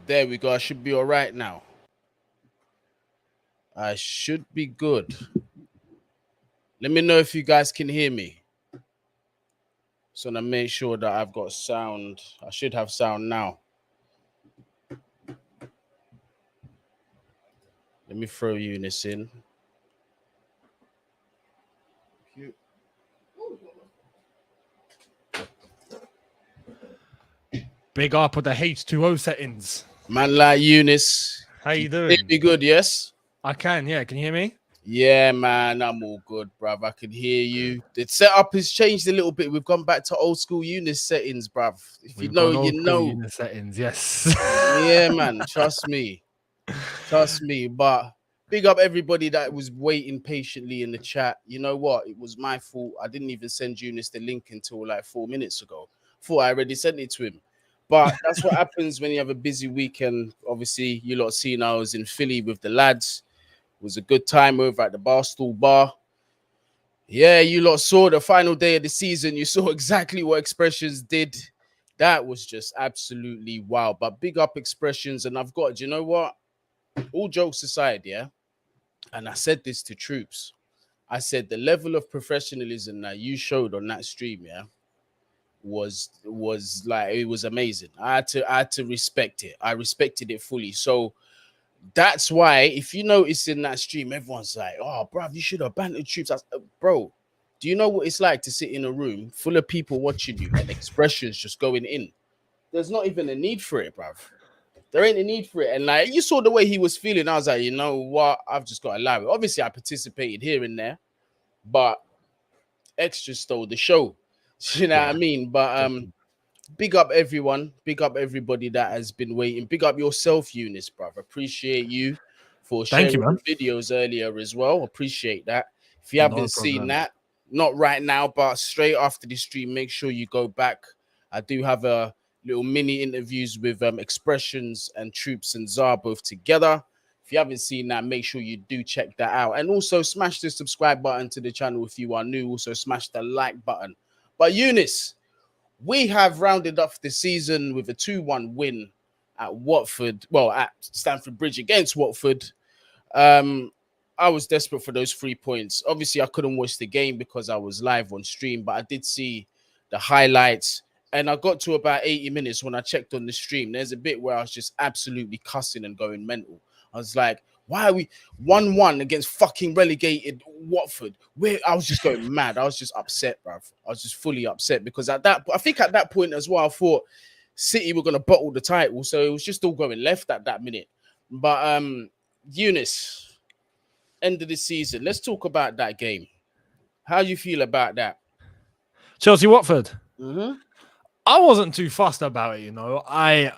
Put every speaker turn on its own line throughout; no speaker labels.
There we go. I should be all right now. I should be good. Let me know if you guys can hear me. So I'm gonna make sure that I've got sound. I should have sound now. Let me throw Younes in.
Big up with the H2O settings.
Man like Younes.
How you doing?
Be good, yes?
I can, yeah. Can you hear me?
Yeah, man, I'm all good, bruv. I can hear you. The setup has changed a little bit. We've gone back to old school Younes settings, bruv. If you know, you know.
Unit settings, yes.
Yeah, man. Trust me. Trust me. But big up everybody that was waiting patiently in the chat. You know what? It was my fault. I didn't even send Younes the link until like 4 minutes ago. Thought I already sent it to him. But that's what happens when you have a busy weekend. Obviously, you lot seen I was in Philly with the lads. It was a good time over at the Barstool Bar. Yeah, you lot saw the final day of the season. You saw exactly what Expressions did. That was just absolutely wow. But big up Expressions. And I've got, you know what? All jokes aside, yeah. And I said this to troops. I said the level of professionalism that you showed on that stream, yeah, was like, it was amazing. I had to respect it. I respected it fully. So that's why, if you notice in that stream, everyone's like, "Oh, bruv, you should have bantered troops." Bro, do you know what it's like to sit in a room full of people watching you and Expressions just going in? There's not even a need for it, bruv. There ain't a need for it. And like, you saw the way he was feeling. I was like, you know what? I've just got to allow it. Obviously, I participated here and there, but X just stole the show. You know what I mean? But big up everyone. Big up everybody that has been waiting. Big up yourself, Younes, bruv. Appreciate you for sharing the videos earlier as well. Appreciate that. If you haven't seen that, not right now, but straight after the stream, make sure you go back. I do have a little mini interviews with Expressions and Troops and Zar both together. If you haven't seen that, make sure you do check that out. And also smash the subscribe button to the channel if you are new. Also smash the like button. But Younes, we have rounded off the season with a 2-1 win at Watford. Well, at Stamford Bridge against Watford. I was desperate for those 3 points. Obviously, I couldn't watch the game because I was live on stream, but I did see the highlights. And I got to about 80 minutes when I checked on the stream. There's a bit where I was just absolutely cussing and going mental. I was like, why are we 1-1 against fucking relegated Watford? I was just going mad. I was just upset, bruv. I was just fully upset because I think at that point as well, I thought City were going to bottle the title. So it was just all going left at that minute. But Younes, end of the season. Let's talk about that game. How do you feel about that?
Chelsea Watford.
Mm-hmm.
I wasn't too fussed about it, you know. I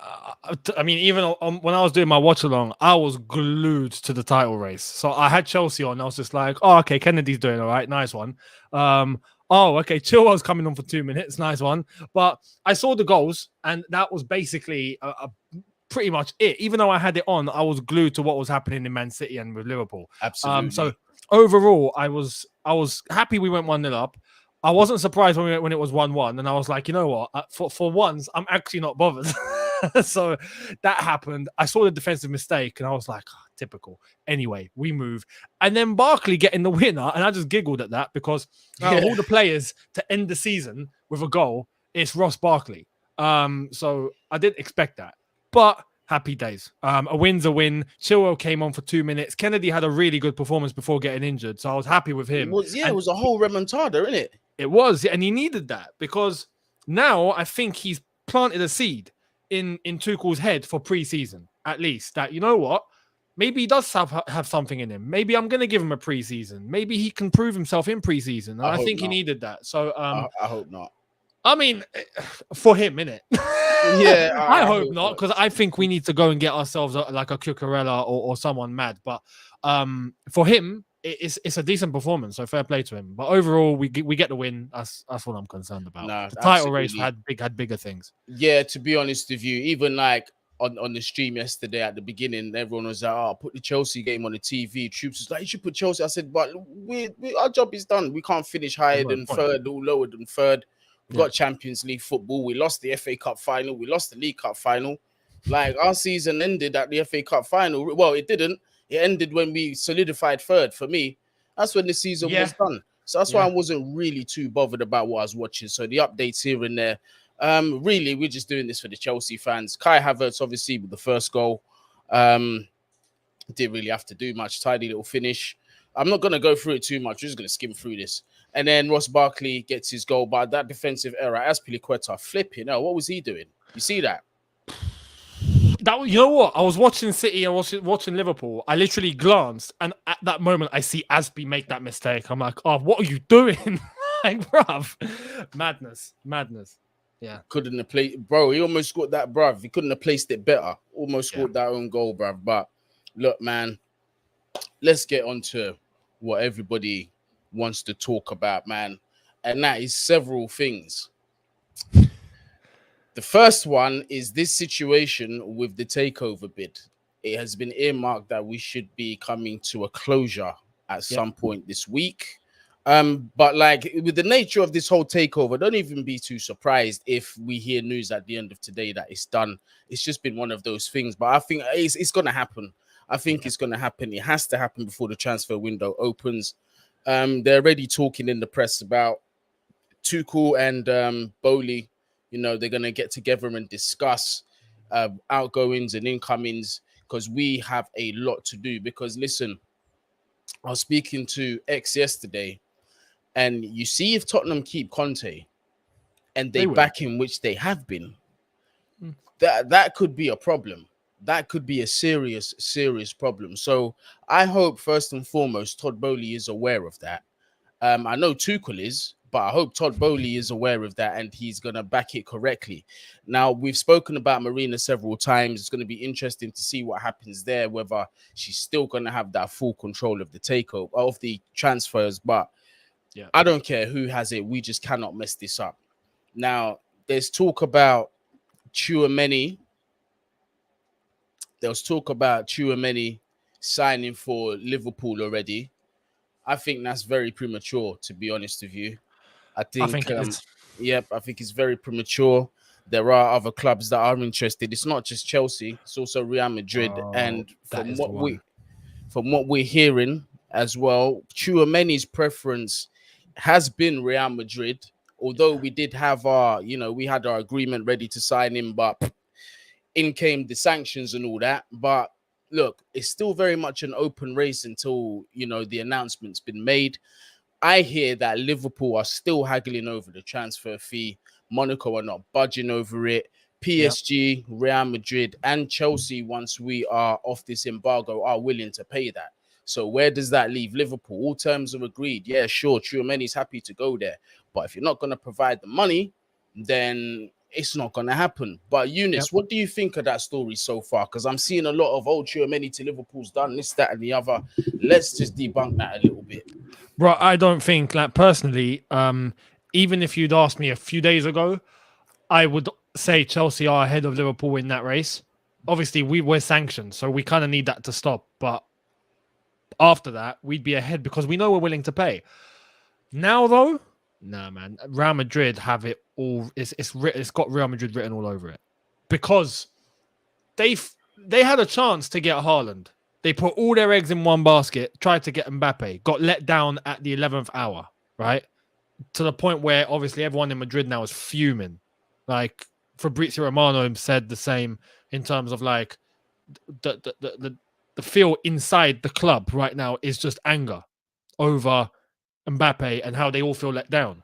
mean, even when I was doing my watch along, I was glued to the title race. So I had Chelsea on. I was just like, oh, okay, Kennedy's doing all right. Nice one. Oh, okay, Chilwell's coming on for 2 minutes. Nice one. But I saw the goals, and that was basically pretty much it. Even though I had it on, I was glued to what was happening in Man City and with Liverpool.
Absolutely.
So overall, I was happy we went 1-0 up. I wasn't surprised when it was 1-1, and I was like, you know what? For once, I'm actually not bothered. So that happened. I saw the defensive mistake, and I was like, oh, typical. Anyway, we move. And then Barkley getting the winner, and I just giggled at that because out of all the players to end the season with a goal, it's Ross Barkley. So I didn't expect that. But happy days. A win's a win. Chilwell came on for 2 minutes. Kennedy had a really good performance before getting injured, so I was happy with him.
It was a whole remontada, isn't it?
It was, and he needed that because now I think he's planted a seed in Tuchel's head for pre-season, at least. That, you know what? Maybe he does have something in him. Maybe I'm going to give him a pre-season. Maybe he can prove himself in pre-season. And I think he needed that. So
I hope not.
I mean, for him, innit?
Yeah,
I hope not, because I think we need to go and get ourselves like a Cucurella or someone mad. But for him, it's a decent performance, so fair play to him. But overall, we get the win. That's what I'm concerned about. The title race had bigger things.
Yeah, to be honest with you, even like on the stream yesterday at the beginning, everyone was like, "Oh, put the Chelsea game on the TV." Troops was like, "You should put Chelsea." I said, "But our job is done. We can't finish higher than third or lower than third. We've got Champions League football. We lost the FA Cup final. We lost the League Cup final. Like our season ended at the FA Cup final. Well, it didn't. It ended when we solidified third. For me, that's when the season was done. So that's why I wasn't really too bothered about what I was watching. So the updates here and there. Really, we're just doing this for the Chelsea fans. Kai Havertz, obviously, with the first goal. Didn't really have to do much. Tidy little finish. I'm not going to go through it too much. We're just going to skim through this. And then Ross Barkley gets his goal. But that defensive error, Azpilicueta, flipping. What was he doing? You see that?
You know what? I was watching City, I was watching Liverpool. I literally glanced, and at that moment, I see Aspi make that mistake. I'm like, oh, what are you doing? Like, bruv. Madness. Yeah.
Couldn't have played, bro. He almost got that, bruv. He couldn't have placed it better. Almost scored that own goal, bruv. But look, man, let's get on to what everybody wants to talk about, man. And that is several things. The first one is this situation with the takeover bid. It has been earmarked that we should be coming to a closure at some point this week. But like with the nature of this whole takeover, don't even be too surprised if we hear news at the end of today that it's done. It's just been one of those things. But I think it's going to happen. I think it's going to happen. It has to happen before the transfer window opens. They're already talking in the press about Tuchel and Bowley. You know, they're going to get together and discuss outgoings and incomings because we have a lot to do. Because, listen, I was speaking to X yesterday, and you see if Tottenham keep Conte and they back him, which they have been, that could be a problem. That could be a serious problem. So I hope, first and foremost, Todd Bowley is aware of that. I know Tuchel is, but I hope Todd Bowley is aware of that and he's going to back it correctly. Now, we've spoken about Marina several times. It's going to be interesting to see what happens there, whether she's still going to have that full control of the takeover, of the transfers. But I don't care who has it. We just cannot mess this up. Now, there's talk about Tchouaméni. There was talk about Tchouaméni signing for Liverpool already. I think that's very premature, to be honest with you. I think I think it's very premature. There are other clubs that are interested. It's not just Chelsea; it's also Real Madrid. And from what we're hearing as well, Tchouaméni's preference has been Real Madrid. Although we did have we had our agreement ready to sign him, but in came the sanctions and all that. But look, it's still very much an open race until the announcement's been made. I hear that Liverpool are still haggling over the transfer fee. Monaco are not budging over it. PSG, Real Madrid, and Chelsea, once we are off this embargo, are willing to pay that. So where does that leave Liverpool? All terms are agreed. Yeah, sure, Tchouaméni's happy to go there. But if you're not going to provide the money, then it's not going to happen. But Younes, what do you think of that story so far? Because I'm seeing a lot of Tchouaméni to Liverpool's done this, that, and the other. Let's just debunk that a little bit.
Bro, I don't think, personally, even if you'd asked me a few days ago, I would say Chelsea are ahead of Liverpool in that race. Obviously, we're sanctioned, so we kind of need that to stop. But after that, we'd be ahead because we know we're willing to pay. Now, though, nah, man. Real Madrid have it all. It's got Real Madrid written all over it because they had a chance to get Haaland. They put all their eggs in one basket, tried to get Mbappe, got let down at the 11th hour, right? To the point where obviously everyone in Madrid now is fuming. Like Fabrizio Romano said the same in terms of like the feel inside the club right now is just anger over Mbappe and how they all feel let down.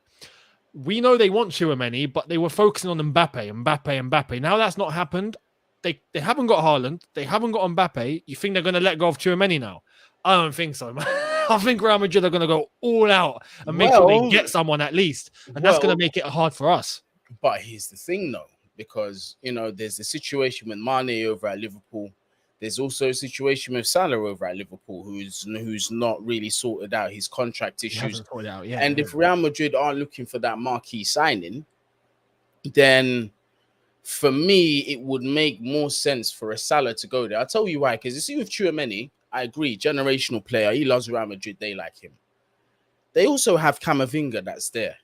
We know they want Tchouaméni, but they were focusing on Mbappe. Now that's not happened. They haven't got Haaland. They haven't got Mbappe. You think they're going to let go of Tchouaméni now? I don't think so, man. I think Real Madrid are going to go all out and make sure they get someone at least. And that's going to make it hard for us.
But here's the thing, though, because, there's the situation with Mane over at Liverpool. There's also a situation with Salah over at Liverpool, who's not really sorted out his contract issues. And if Real Madrid aren't looking for that marquee signing, then for me, it would make more sense for a Salah to go there. I'll tell you why, because you see with Tchouaméni, I agree, generational player. He loves Real Madrid. They like him. They also have Camavinga that's there.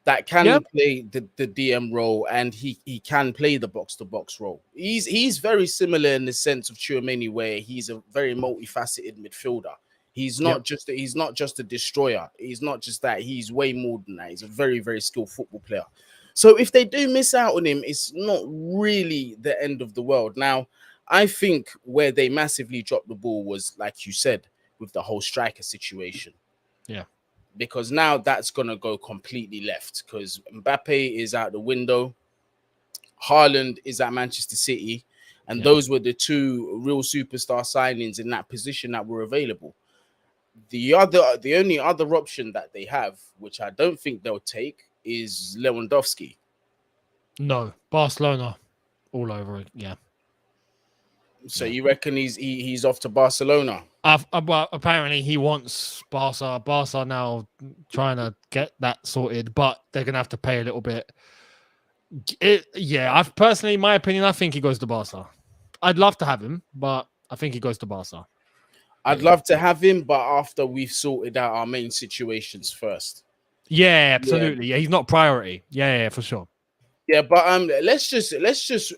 that can play the DM role, and he can play the box to box role. He's very similar in the sense of Tchouaméni, where he's a very multifaceted midfielder. He's not just a destroyer. He's not just that. He's way more than that. He's a very, very skilled football player. So if they do miss out on him, it's not really the end of the world. Now, I think where they massively dropped the ball was, like you said, with the whole striker situation.
Yeah.
Because now that's going to go completely left, because Mbappe is out the window. Haaland is at Manchester City. And those were the two real superstar signings in that position that were available. The only other option that they have, which I don't think they'll take, is Lewandowski.
No, Barcelona all over it. Yeah.
So you reckon he's off to Barcelona?
Well, apparently he wants Barca. Barca now trying to get that sorted, but they're gonna have to pay a little bit. I've personally, my opinion, I think he goes to Barca. I'd love to have him, but I think he goes to Barca.
I'd love to have him, but after we've sorted out our main situations first.
Yeah, absolutely. Yeah, he's not priority. Yeah, for sure.
Yeah, but let's just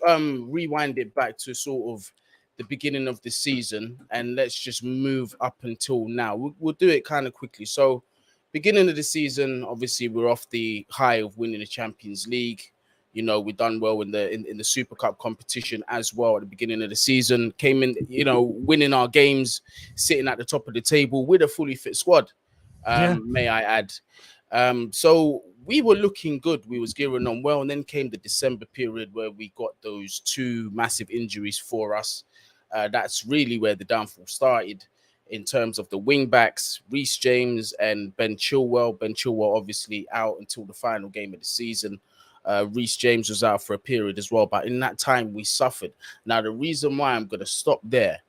rewind it back to sort of the beginning of the season, and let's just move up until now. We'll do it kind of quickly. So, beginning of the season, obviously we're off the high of winning the Champions League. You know, we've done well in the Super Cup competition as well at the beginning of the season. Came in, you know, winning our games, sitting at the top of the table with a fully fit squad. May I add? So we were looking good. We was gearing on well, and then came the December period where we got those two massive injuries for us. That's really where the downfall started in terms of the wing backs, Reece James and Ben Chilwell. Ben Chilwell obviously out until the final game of the season. Reece James was out for a period as well, but in that time we suffered. Now, the reason why I'm going to stop there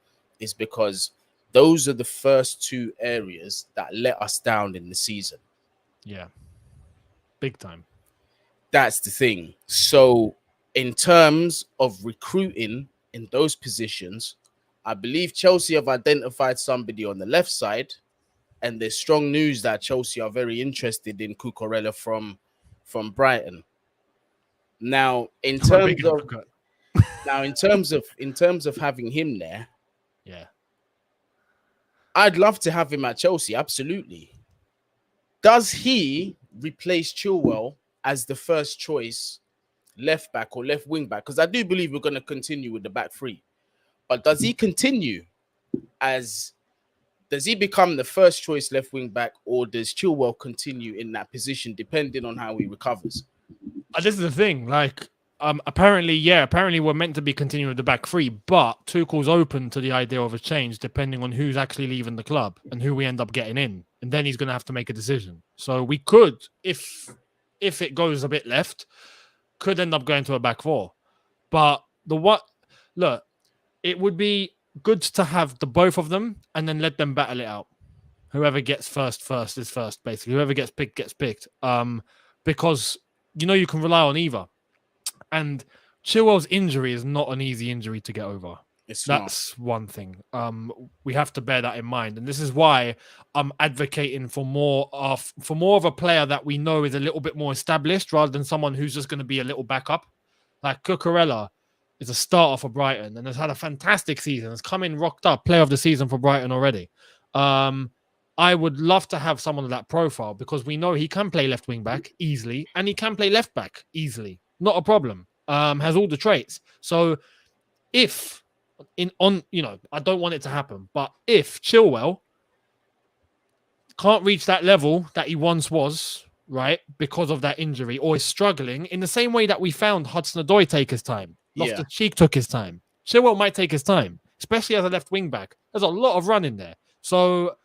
is because those are the first two areas that let us down in the season.
Yeah. Big time.
That's the thing. So in terms of recruiting in those positions, I believe Chelsea have identified somebody on the left side, and there's strong news that Chelsea are very interested in Cucurella from Brighton. Now, in terms of having him there, I'd love to have him at Chelsea. Absolutely. Does he replace Chilwell as the first choice left back or left wing back? Because I do believe we're going to continue with the back three. But does he continue does he become the first choice left wing back, or does Chilwell continue in that position depending on how he recovers?
This is the thing. Like, apparently we're meant to be continuing with the back three, but Tuchel's open to the idea of a change depending on who's actually leaving the club and who we end up getting in, and then he's going to have to make a decision. So we could, if it goes a bit left, could end up going to a back four. But look, it would be good to have the both of them and then let them battle it out. Whoever gets first is first, basically. Whoever gets picked gets picked. Because you can rely on either. And Chilwell's injury is not an easy injury to get over. That's one thing. We have to bear that in mind, and this is why I'm advocating for more of a player that we know is a little bit more established, rather than someone who's just going to be a little backup. Like Cucurella is a starter for Brighton and has had a fantastic season. Has come in rocked up, player of the season for Brighton already. I would love to have someone of that profile because we know he can play left wing back easily and he can play left back easily. Not a problem. Has all the traits. So I don't want it to happen, but if Chilwell can't reach that level that he once was, right, because of that injury, or is struggling in the same way that we found Hudson-Odoi take his time, Loftus-Cheek took his time, Chilwell might take his time, especially as a left wing back. There's a lot of running there. So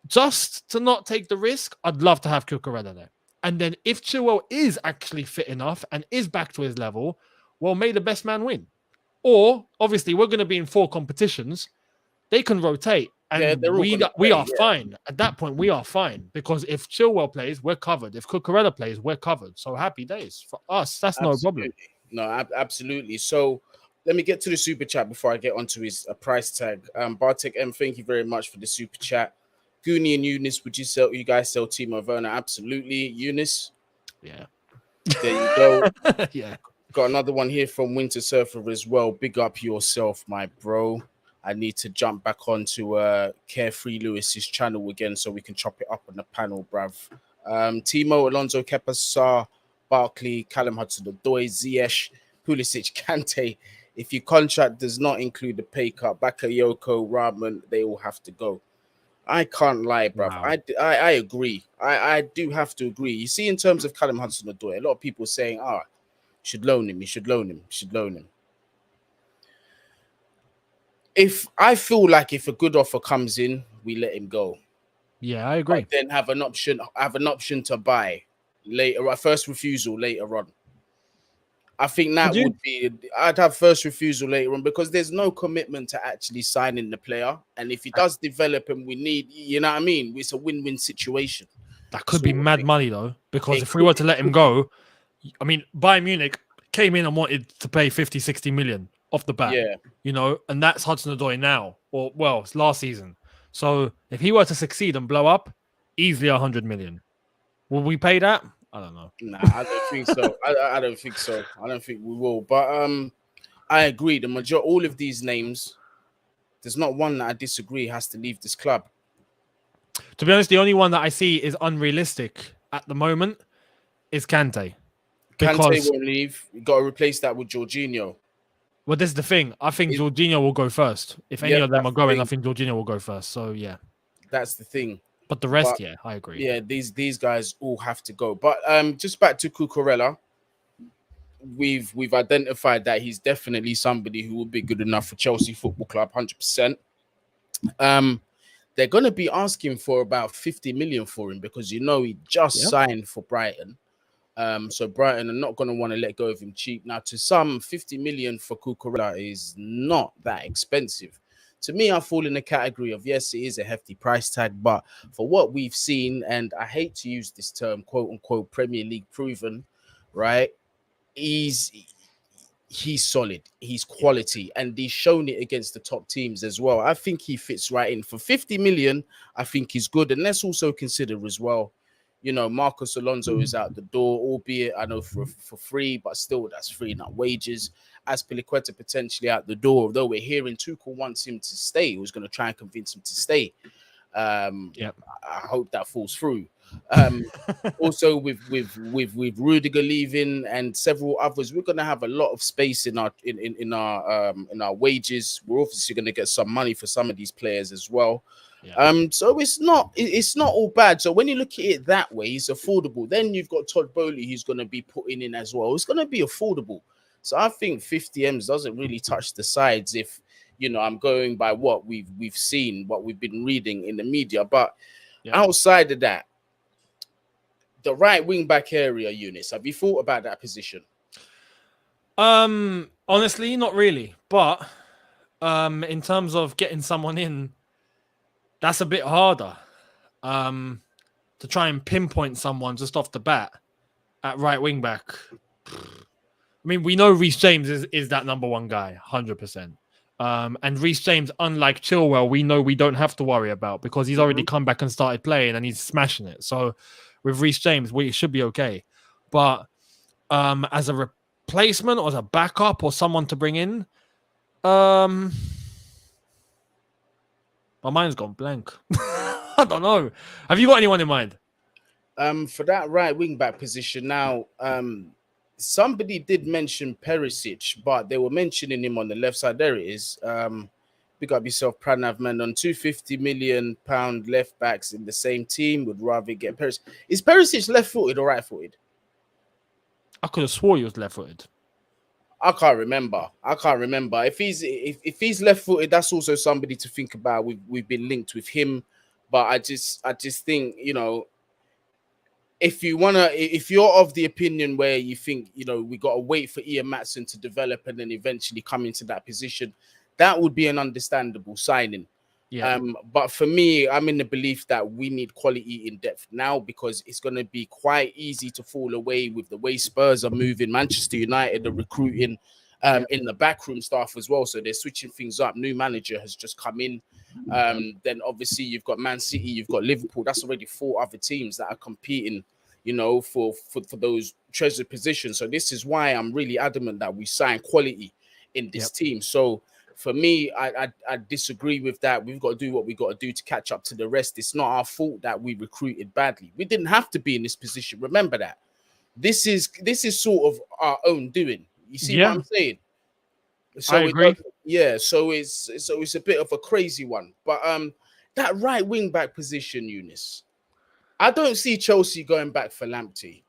just to not take the risk, I'd love to have Cucurella there. And then if Chilwell is actually fit enough and is back to his level, well, may the best man win. Or, obviously, we're going to be in 4 competitions. They can rotate. And we are fine. At that point, we are fine. Because if Chilwell plays, we're covered. If Cucurella plays, we're covered. So happy days. For us, that's no problem.
No, absolutely. So let me get to the super chat before I get onto his price tag. Bartek M, thank you very much for the super chat. Guni and Younes, would you guys sell Timo Werner? Absolutely. Younes,
Yeah.
There you go.
Yeah.
Got another one here from Winter Surfer as well. Big up yourself, my bro. I need to jump back onto Carefree Lewis's channel again so we can chop it up on the panel, bruv. Timo, Alonso, Kepa, Sarr, Barkley, Callum Hudson-Odoi, Ziyech, Pulisic, Kante. If your contract does not include the pay cut, Bakayoko, Rahman, they all have to go. I can't lie, bruv.
Wow.
I agree. I do have to agree. You see, in terms of Callum Hudson-Odoi, a lot of people saying, should loan him. You should loan him. Should loan him. If I feel like if a good offer comes in, we let him go.
Yeah, I agree.
But then have an option to buy later, first refusal later on. I think that would be. I'd have first refusal later on because there's no commitment to actually signing the player, and if he does develop and we need, you know what I mean, it's a win-win situation.
That could be mad money though, because if we were to let him go, I mean, Bayern Munich came in and wanted to pay 50, 60 million off the bat.
Yeah.
You know, and that's Hudson-Odoi now, or well, it's last season. So if he were to succeed and blow up, easily 100 million. Will we pay that? I don't know.
Nah, I don't think so. I don't think so. I don't think we will. But I agree. The majority, all of these names, there's not one that I disagree has to leave this club.
To be honest, the only one that I see is unrealistic at the moment is Kante.
Kante won't leave. You got to replace that with Jorginho.
Well, this is the thing. I think Jorginho will go first. If any of them are going, I think Jorginho will go first. So, yeah.
That's the thing.
But the rest, yeah, I agree.
Yeah, these guys all have to go. But just back to Cucurella, we've identified that he's definitely somebody who will be good enough for Chelsea Football Club, 100%. They're going to be asking for about 50 million for him because, you know, he just signed for Brighton. So Brighton are not going to want to let go of him cheap. Now, to some, 50 million for Cucurella is not that expensive. To me, I fall in the category of, yes, it is a hefty price tag, but for what we've seen, and I hate to use this term, quote unquote, Premier League proven, right? He's solid, he's quality, and he's shown it against the top teams as well. I think he fits right in. For 50 million, I think he's good. And let's also consider as well, you know, Marcos Alonso is out the door, albeit I know for free, but still that's free, not wages. Azpilicueta potentially out the door, although we're hearing Tuchel wants him to stay. He was going to try and convince him to stay. I hope that falls through. Also with Rudiger leaving and several others, we're going to have a lot of space in our wages. We're obviously going to get some money for some of these players as well. So it's not all bad. So when you look at it that way, it's affordable. Then you've got Todd Bowley who's going to be putting in as well. It's going to be affordable. So I think 50 M's doesn't really touch the sides if, you know, I'm going by what we've seen, what we've been reading in the media. But outside of that, the right wing back area, Younes, have you thought about that position?
Honestly, not really. But in terms of getting someone in, that's a bit harder. To try and pinpoint someone just off the bat at right wing back. I mean, we know Reece James is that number one guy, 100%. And Reece James, unlike Chilwell, we know we don't have to worry about because he's already come back and started playing and he's smashing it. So with Reece James, we should be okay. But as a replacement or as a backup or someone to bring in, my mind's gone blank. I don't know. Have you got anyone in mind?
For that right wing back position now, somebody did mention Perisic, but they were mentioning him on the left side. There it is. Pick up yourself, Pranav, man. On £250 million left backs in the same team, would rather get Perisic. Is Perisic left-footed or right-footed?
I could have swore he was left-footed.
I can't remember. If he's left-footed, that's also somebody to think about. We've been linked with him, but I just think, you know, if you're of the opinion where you think, you know, we got to wait for Ian Maatson to develop and then eventually come into that position, that would be an understandable signing. Yeah. But for me, I'm in the belief that we need quality in depth now because it's going to be quite easy to fall away with the way Spurs are moving. Manchester United are recruiting in the backroom staff as well. So they're switching things up. New manager has just come in. Then obviously you've got Man City, you've got Liverpool. That's already 4 other teams that are competing you know, for those treasured positions. So this is why I'm really adamant that we sign quality in this team. So for me, I disagree with that. We've got to do what we got to do to catch up to the rest. It's not our fault that we recruited badly. We didn't have to be in this position. Remember that. This is sort of our own doing. You see what I'm saying? So
I agree.
so it's a bit of a crazy one. But that right wing back position, Younes, I don't see Chelsea going back for Lamptey.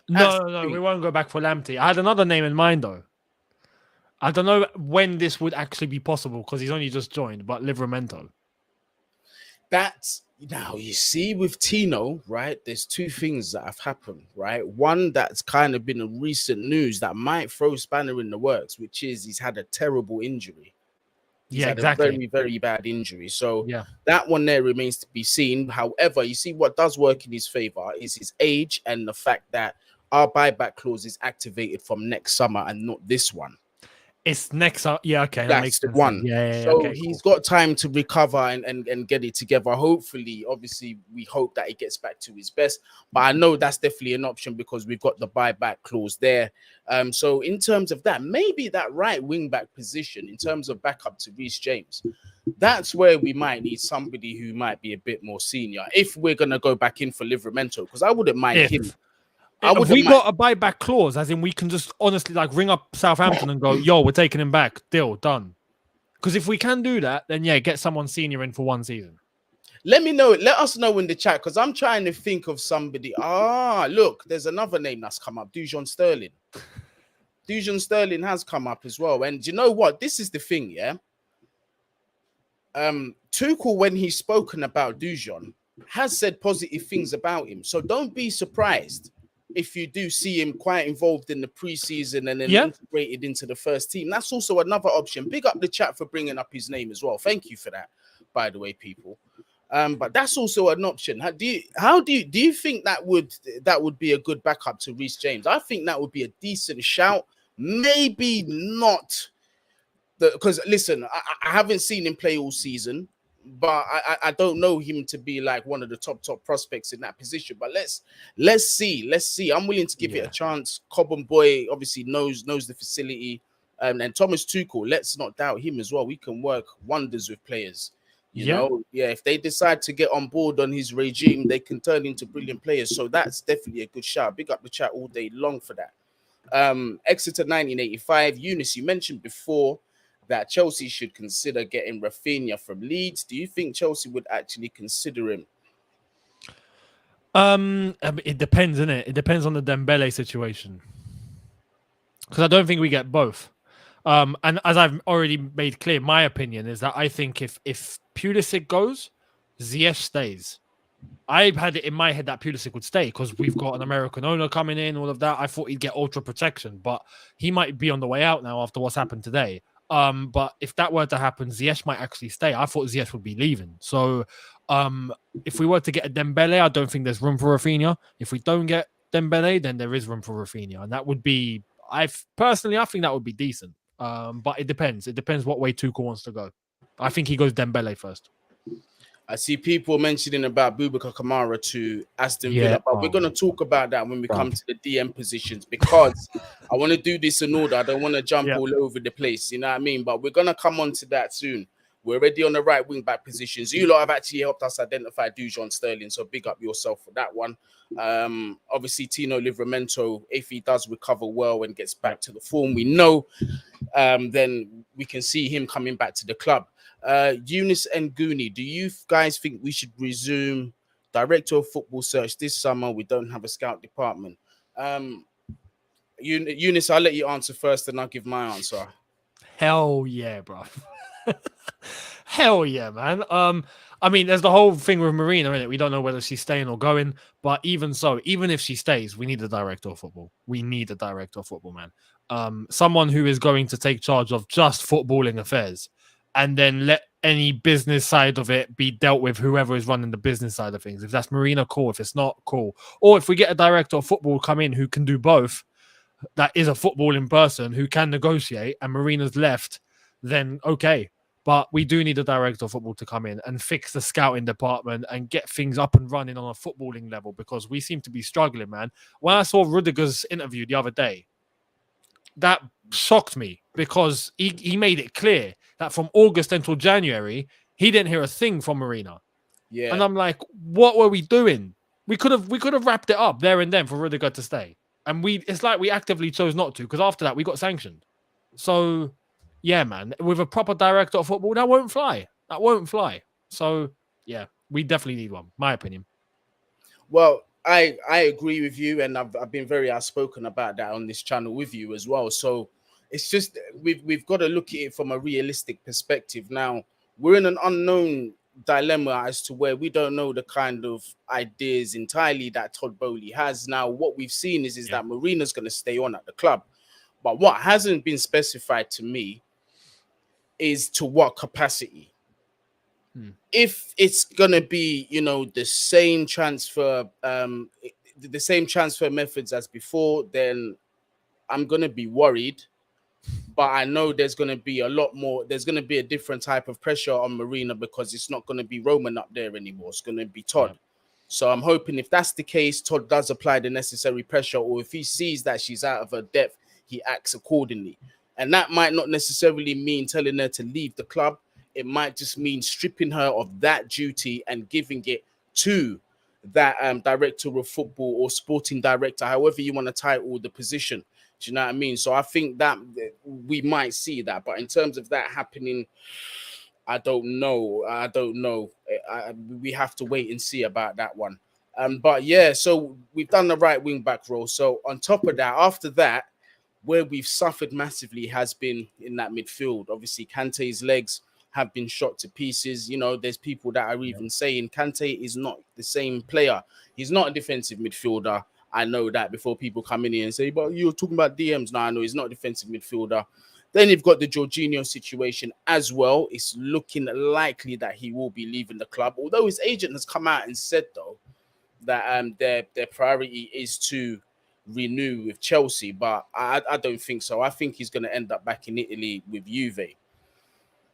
No, we won't go back for Lamptey. I had another name in mind though. I don't know when this would actually be possible because he's only just joined, but Livramento.
Now, you see, with Tino, right, there's two things that have happened, right? One that's kind of been a recent news that might throw spanner in the works, which is he's had a terrible injury. He's had a very, very bad injury. So that one there remains to be seen. However, you see what does work in his favor is his age and the fact that our buyback clause is activated from next summer and not this one.
It's next up. Yeah, okay.
That makes the one. So he's got time to recover and get it together. Hopefully, obviously, we hope that he gets back to his best. But I know that's definitely an option because we've got the buyback clause there. So in terms of that, maybe that right wing back position, in terms of backup to Reece James, that's where we might need somebody who might be a bit more senior if we're going to go back in for Livramento, because I wouldn't mind him.
Have we got a buyback clause, as in we can just honestly like ring up Southampton and go, yo, we're taking him back. Deal, done. Because if we can do that, then get someone senior in for one season.
Let me know. Let us know in the chat, because I'm trying to think of somebody. Look, there's another name that's come up. Dujon Sterling. Dujon Sterling has come up as well. And you know what? This is the thing, yeah? Tuchel, when he's spoken about Dujon, has said positive things about him. So don't be surprised if you do see him quite involved in the preseason and then integrated into the first team. That's also another option. Big up the chat for bringing up his name as well. Thank you for that, by the way, people. But that's also an option. Do you think that would be a good backup to Reece James? I think that would be a decent shout. Maybe not, because listen, I haven't seen him play all season, but I don't know him to be like one of the top prospects in that position. But let's see. I'm willing to give it a chance. Cobham Boy obviously knows the facility, and Thomas Tuchel. Let's not doubt him as well. We can work wonders with players. You know, if they decide to get on board on his regime, they can turn into brilliant players. So that's definitely a good shout. Big up the chat all day long for that. Exeter 1985. Younes, you mentioned before that Chelsea should consider getting Rafinha from Leeds. Do you think Chelsea would actually consider him?
It depends, innit? It depends on the Dembele situation. Because I don't think we get both. And as I've already made clear, my opinion is that I think if Pulisic goes, Ziyech stays. I've had it in my head that Pulisic would stay because we've got an American owner coming in, all of that. I thought he'd get ultra protection, but he might be on the way out now after what's happened today. But if that were to happen, Ziyech might actually stay. I thought Ziyech would be leaving. So if we were to get a Dembele, I don't think there's room for Rafinha. If we don't get Dembele, then there is room for Rafinha. And that would be, I think that would be decent. But it depends. It depends what way Tuchel wants to go. I think he goes Dembele first.
I see people mentioning about Boubacar Kamara to Aston Villa, but we're going to talk about that when we come to the DM positions, because I want to do this in order. I don't want to jump all over the place, you know what I mean? But we're going to come on to that soon. We're already on the right wing back positions. You lot have actually helped us identify Dujon Sterling, so big up yourself for that one. Obviously, Tino Livramento, if he does recover well and gets back to the form we know, then we can see him coming back to the club. Younes and Guni, do you guys think we should resume director of football search this summer? We don't have a scout department. Younes, I'll let you answer first, and I'll give my answer.
Hell yeah, bro. Hell yeah, man. I mean, there's the whole thing with Marina, isn't it? We don't know whether she's staying or going, but even so, even if she stays, we need a director of football. We need a director of football, man. Someone who is going to take charge of just footballing affairs, and then let any business side of it be dealt with whoever is running the business side of things. If that's Marina, cool. If it's not, cool. Or if we get a director of football come in who can do both, that is a footballing person who can negotiate, and Marina's left, then okay. But we do need a director of football to come in and fix the scouting department and get things up and running on a footballing level, because we seem to be struggling, man. When I saw Rudiger's interview the other day, that shocked me, because he made it clear that from August until January, he didn't hear a thing from Marina.
Yeah.
And I'm like, what were we doing? We could have wrapped it up there and then for Rudiger to stay. And it's like we actively chose not to, because after that we got sanctioned. So yeah, man, with a proper director of football, that won't fly. That won't fly. So yeah, we definitely need one, my opinion.
Well, I agree with you, and I've been very outspoken about that on this channel with you as well. So it's just we've got to look at it from a realistic perspective. Now we're in an unknown dilemma as to where we don't know the kind of ideas entirely that Todd Boehly has. Now what we've seen is that Marina's going to stay on at the club, but what hasn't been specified to me is to what capacity. If it's gonna be, the same transfer methods as before, then I'm gonna be worried. But I know there's gonna be a lot more. There's gonna be a different type of pressure on Marina, because it's not gonna be Roman up there anymore. It's gonna be Todd. Yeah. So I'm hoping if that's the case, Todd does apply the necessary pressure, or if he sees that she's out of her depth, he acts accordingly. And that might not necessarily mean telling her to leave the club. It might just mean stripping her of that duty and giving it to that director of football or sporting director, however you want to title the position. Do you know what I mean? So I think that we might see that. But in terms of that happening, I don't know. We have to wait and see about that one. But yeah, so we've done the right wing back role. So on top of that, after that, where we've suffered massively has been in that midfield. Obviously, Kante's legs have been shot to pieces. There's people that are even saying Kante is not the same player. He's not a defensive midfielder. I know that before people come in here and say, but you're talking about DMs. No, I know he's not a defensive midfielder. Then you've got the Jorginho situation as well. It's looking likely that he will be leaving the club, although his agent has come out and said, though, that their priority is to renew with Chelsea, but I don't think so. I think he's going to end up back in Italy with Juve.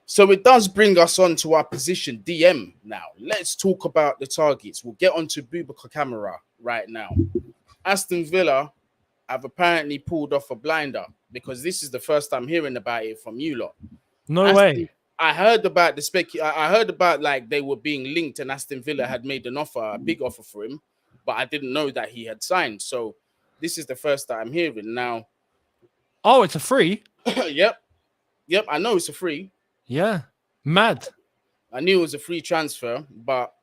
So it does bring us on to our position DM now. Let's talk about the targets. We'll get on to Boubacar Kamara right now. Aston Villa have apparently pulled off a blinder, because this is the first time hearing about it from you lot.
No way.
I heard about I heard about like they were being linked and Aston Villa had made an offer, a big offer for him, but I didn't know that he had signed. So this is the first that I'm hearing now.
Oh, it's a free?
Yep, I know it's a free.
Yeah, mad.
I knew it was a free transfer, but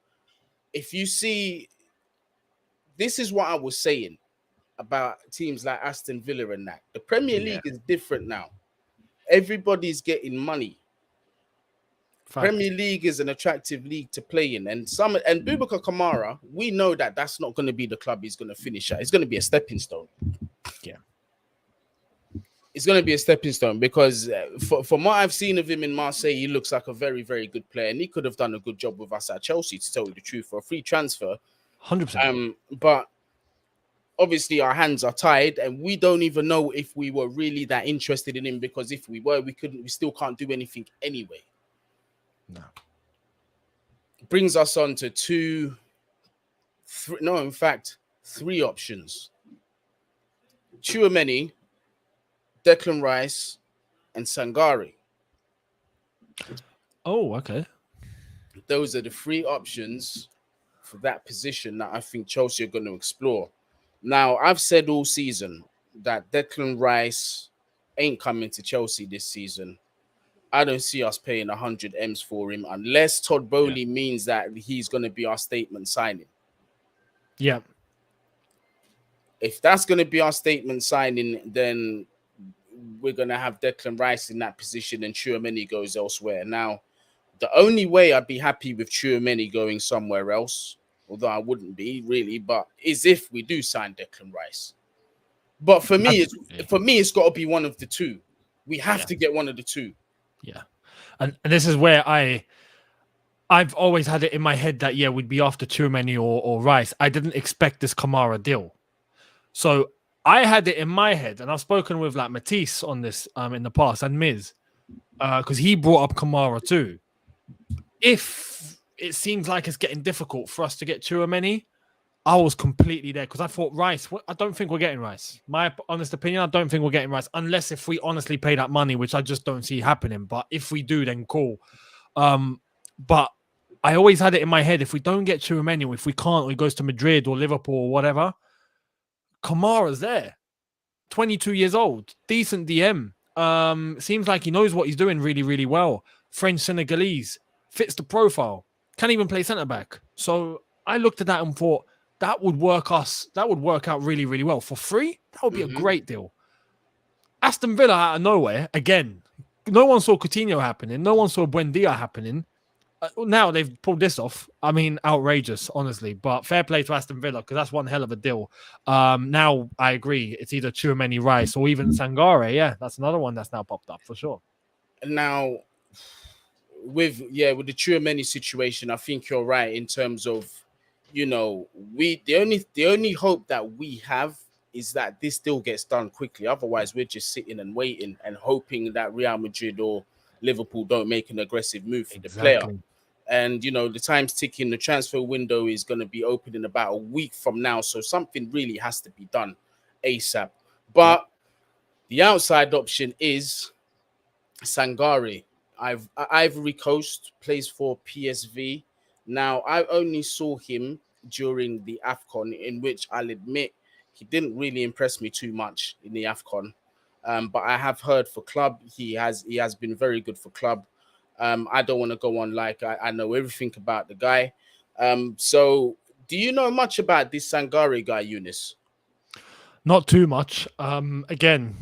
if you see, this is what I was saying about teams like Aston Villa and that. The Premier League is different now. Everybody's getting money. Fact. Premier League is an attractive league to play in, and Boubacar Kamara, we know that that's not going to be the club he's going to finish at. It's going to be a stepping stone.
Yeah.
It's going to be a stepping stone, because from what I've seen of him in Marseille, he looks like a very, very good player, and he could have done a good job with us at Chelsea, to tell you the truth, for a free transfer.
100%.
But obviously our hands are tied, and we don't even know if we were really that interested in him, because if we were, we still can't do anything anyway.
No.
Brings us on to three options. Tchouaméni, Declan Rice, and Sangare.
Oh, okay.
Those are the three options for that position that I think Chelsea are going to explore. Now, I've said all season that Declan Rice ain't coming to Chelsea this season. I don't see us paying 100 M's for him unless Todd Boehly means that he's going to be our statement signing.
Yeah.
If that's going to be our statement signing, then we're going to have Declan Rice in that position and Tchouaméni goes elsewhere. Now, the only way I'd be happy with Tchouaméni going somewhere else, although I wouldn't be really, but is if we do sign Declan Rice. But for me, it's got to be one of the two. We have to get one of the two.
Yeah. And this is where I've always had it in my head that, we'd be after Tchouaméni or Rice. I didn't expect this Kamara deal. So I had it in my head, and I've spoken with like Matisse on this in the past, and Miz. because he brought up Kamara too. If it seems like it's getting difficult for us to get Tchouaméni, I was completely there because I thought Rice. I don't think we're getting Rice. My honest opinion, I don't think we're getting Rice unless if we honestly pay that money, which I just don't see happening. But if we do, then cool. But I always had it in my head: if we don't get Tchouaméni, if we can't, or he goes to Madrid or Liverpool or whatever, Kamara's there. 22 years old, decent DM. Seems like he knows what he's doing really, really well. French Senegalese, fits the profile, can't even play centre back. So I looked at that and thought that would work out really, really well. For free, that would be a great deal. Aston Villa out of nowhere, again, no one saw Coutinho happening, no one saw Buendia happening. Now they've pulled this off. I mean, outrageous, honestly. But fair play to Aston Villa because that's one hell of a deal. Now I agree. It's either Tchouaméni, Rice, or even Sangare. Yeah, that's another one that's now popped up for sure.
Now, with the Tchouaméni situation, I think you're right in terms of, the only hope that we have is that this deal gets done quickly. Otherwise, we're just sitting and waiting and hoping that Real Madrid or Liverpool don't make an aggressive move for the player. And, the time's ticking. The transfer window is going to be open in about a week from now. So something really has to be done ASAP. But the outside option is Sangare. Ivory Coast, plays for PSV. Now, I only saw him during the AFCON, in which I'll admit he didn't really impress me too much in the AFCON. But I have heard for club, he has been very good for club. I don't want to go on like I know everything about the guy. So do you know much about this Sangare guy, Younes?
Not too much. Again,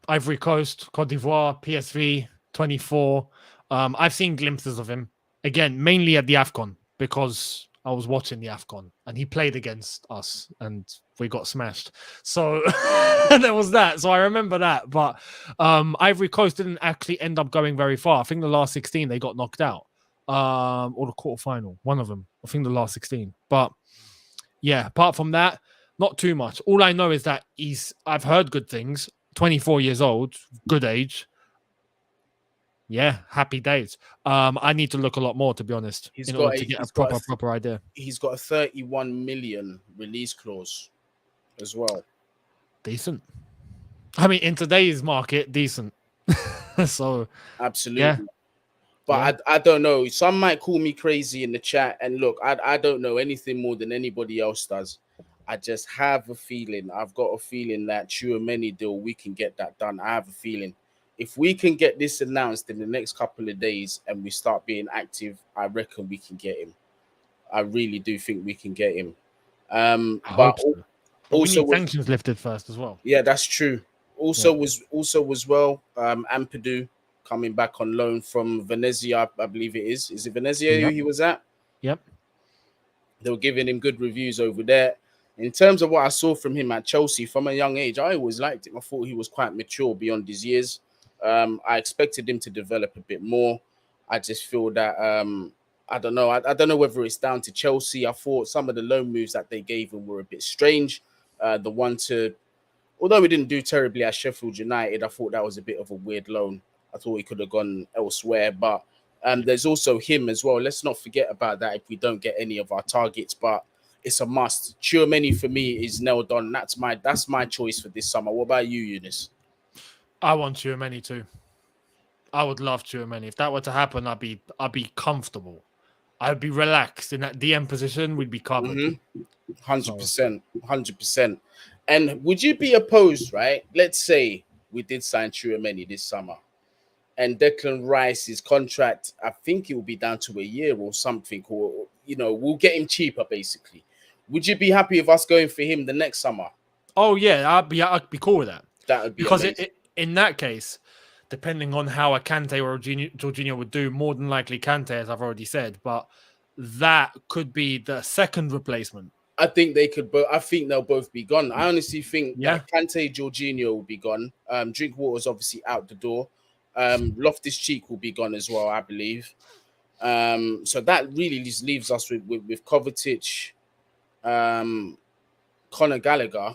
Ivory Coast, Cote d'Ivoire, PSV, 24. I've seen glimpses of him. Again, mainly at the AFCON because I was watching the AFCON and he played against us and we got smashed. So there was that. So I remember that. But Ivory Coast didn't actually end up going very far. I think the last 16, they got knocked out. Or the quarterfinal, one of them. I think the last 16. But yeah, apart from that, not too much. All I know is that I've heard good things. 24 years old, good age. Yeah, happy days. I need to look a lot more, to be honest, in order to get a proper idea.
He's got a 31 million release clause as well.
Decent. I mean, in today's market, decent. So
absolutely.
Yeah.
But I don't know. Some might call me crazy in the chat. And look, I don't know anything more than anybody else does. I just have a feeling. I've got a feeling that Tchouaméni deal, we can get that done. I have a feeling. If we can get this announced in the next couple of days and we start being active, I reckon we can get him. I really do think we can get him. But
also we need sanctions lifted first as well.
Yeah, that's true. Also was Ampadu coming back on loan from Venezia, I believe it is. Is it Venezia who he was at?
Yep.
They were giving him good reviews over there. In terms of what I saw from him at Chelsea from a young age, I always liked him. I thought he was quite mature beyond his years. I expected him to develop a bit more. I just feel that I don't know. I don't know whether it's down to Chelsea. I thought some of the loan moves that they gave him were a bit strange. Although we didn't do terribly at Sheffield United, I thought that was a bit of a weird loan. I thought he could have gone elsewhere. But there's also him as well. Let's not forget about that if we don't get any of our targets. But it's a must. Tchouaméni for me is nailed on. That's my choice for this summer. What about you, Younes?
I want Tchouaméni too. I would love Tchouaméni. If that were to happen, I'd be comfortable. I'd be relaxed in that DM position. We'd be covered.
100%, 100%. And would you be opposed, right? Let's say we did sign Tchouaméni this summer, and Declan Rice's contract, I think it will be down to a year or something, or we'll get him cheaper, basically. Would you be happy with us going for him the next summer?
Oh yeah, I'd be cool with that.
That would be
because in that case, depending on how a Kante or Jorginho would do, more than likely Kante, as I've already said, but that could be the second replacement.
I think they could, but I think they'll both be gone. I honestly think that Kante, Jorginho will be gone. Drinkwater's obviously out the door. Loftus-Cheek will be gone as well, I believe. So that really just leaves us with Kovacic, Conor Gallagher,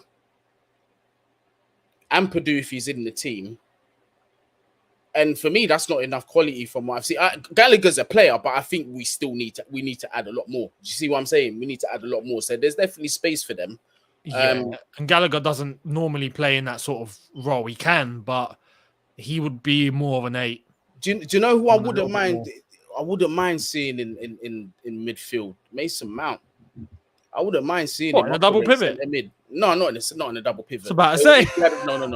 Ampadu if he's in the team, And for me, that's not enough quality from what I've seen. Gallagher's a player, but I think we need to add a lot more. Do you see what I'm saying? We need to add a lot more. So there's definitely space for them.
Yeah, and Gallagher doesn't normally play in that sort of role. He can, but he would be more of an 8.
Do you know who I wouldn't mind? I wouldn't mind seeing in midfield. Mason Mount. I wouldn't mind seeing him
in a double pivot.
Mid. No, not in a double pivot.
It's about to say.
No. In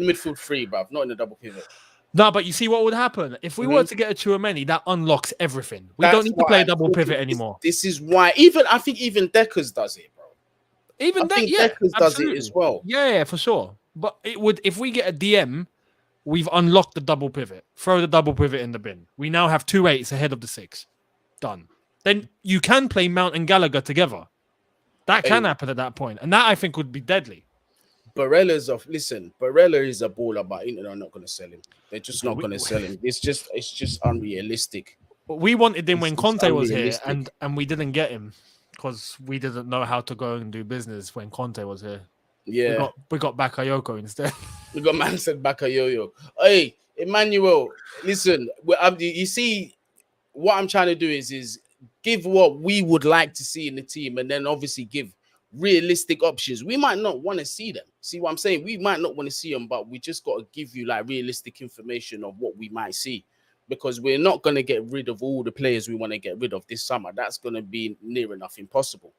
the midfield 3, bruv. Not in a double pivot.
No, but you see what would happen if we were to get a Tchouaméni, that unlocks everything. We don't need to play a double pivot anymore.
This is why I think even Deckers does it, bro. Deckers does it as well.
Yeah, for sure. But it would, if we get a DM, we've unlocked the double pivot. Throw the double pivot in the bin. We now have 2 8s ahead of the 6. Done. Then you can play Mount and Gallagher together. That can happen at that point, and that I think would be deadly.
Barella is a baller, but Inter are not going to sell him. They're just not going to sell him. It's just unrealistic.
But we wanted him when Conte was here, and we didn't get him because we didn't know how to go and do business when Conte was here.
Yeah,
we got Bakayoko instead.
We got man said Bakayoko. Hey, Emmanuel, listen. You see, what I'm trying to do is give what we would like to see in the team, and then obviously give realistic options. We might not want to see them. See what I'm saying? We might not want to see them, but we just got to give you like realistic information of what we might see, because we're not going to get rid of all the players we want to get rid of this summer. That's going to be near enough impossible.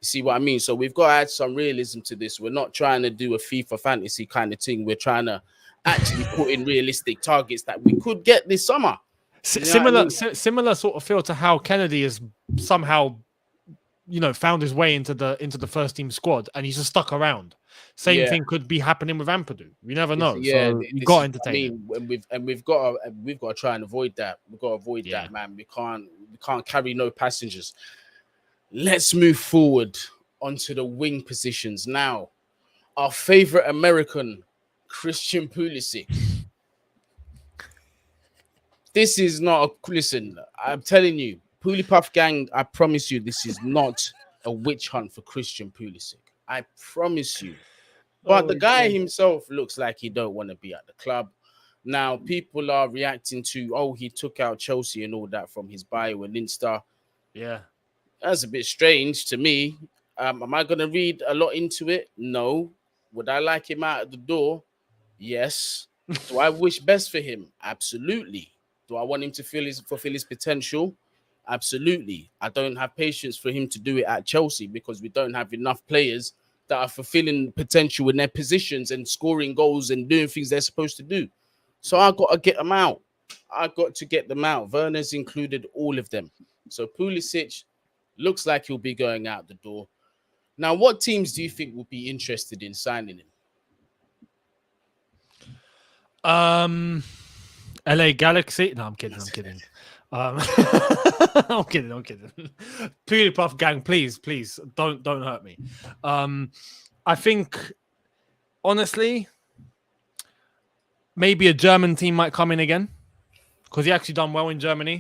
You see what I mean? So we've got to add some realism to this. We're not trying to do a FIFA fantasy kind of thing. We're trying to actually put in realistic targets that we could get this summer.
Similar sort of feel to how Kennedy has somehow, found his way into the first team squad, and he's just stuck around. Same thing could be happening with Ampadu. You never know. So you got to entertain.
We've got to try and avoid that. We've got to avoid that, man. We can't carry no passengers. Let's move forward onto the wing positions now. Our favorite American, Christian Pulisic. This is not listen, I'm telling you, Pulipuff gang, I promise you, this is not a witch hunt for Christian Pulisic. I promise you. But the guy himself looks like he don't want to be at the club. Now, people are reacting to, he took out Chelsea and all that from his bio and Insta.
Yeah.
That's a bit strange to me. Am I going to read a lot into it? No. Would I like him out of the door? Yes. Do I wish best for him? Absolutely. Do I want him to fulfill his potential? Absolutely. I don't have patience for him to do it at Chelsea because we don't have enough players that are fulfilling potential in their positions and scoring goals and doing things they're supposed to do. So I got to get them out. I got to get them out. Werner's included all of them. So Pulisic looks like he'll be going out the door. Now, what teams do you think will be interested in signing him?
LA Galaxy. No, I'm kidding. I'm kidding. Pulipuff gang, please, don't hurt me. I think, honestly, maybe a German team might come in again because he actually done well in Germany.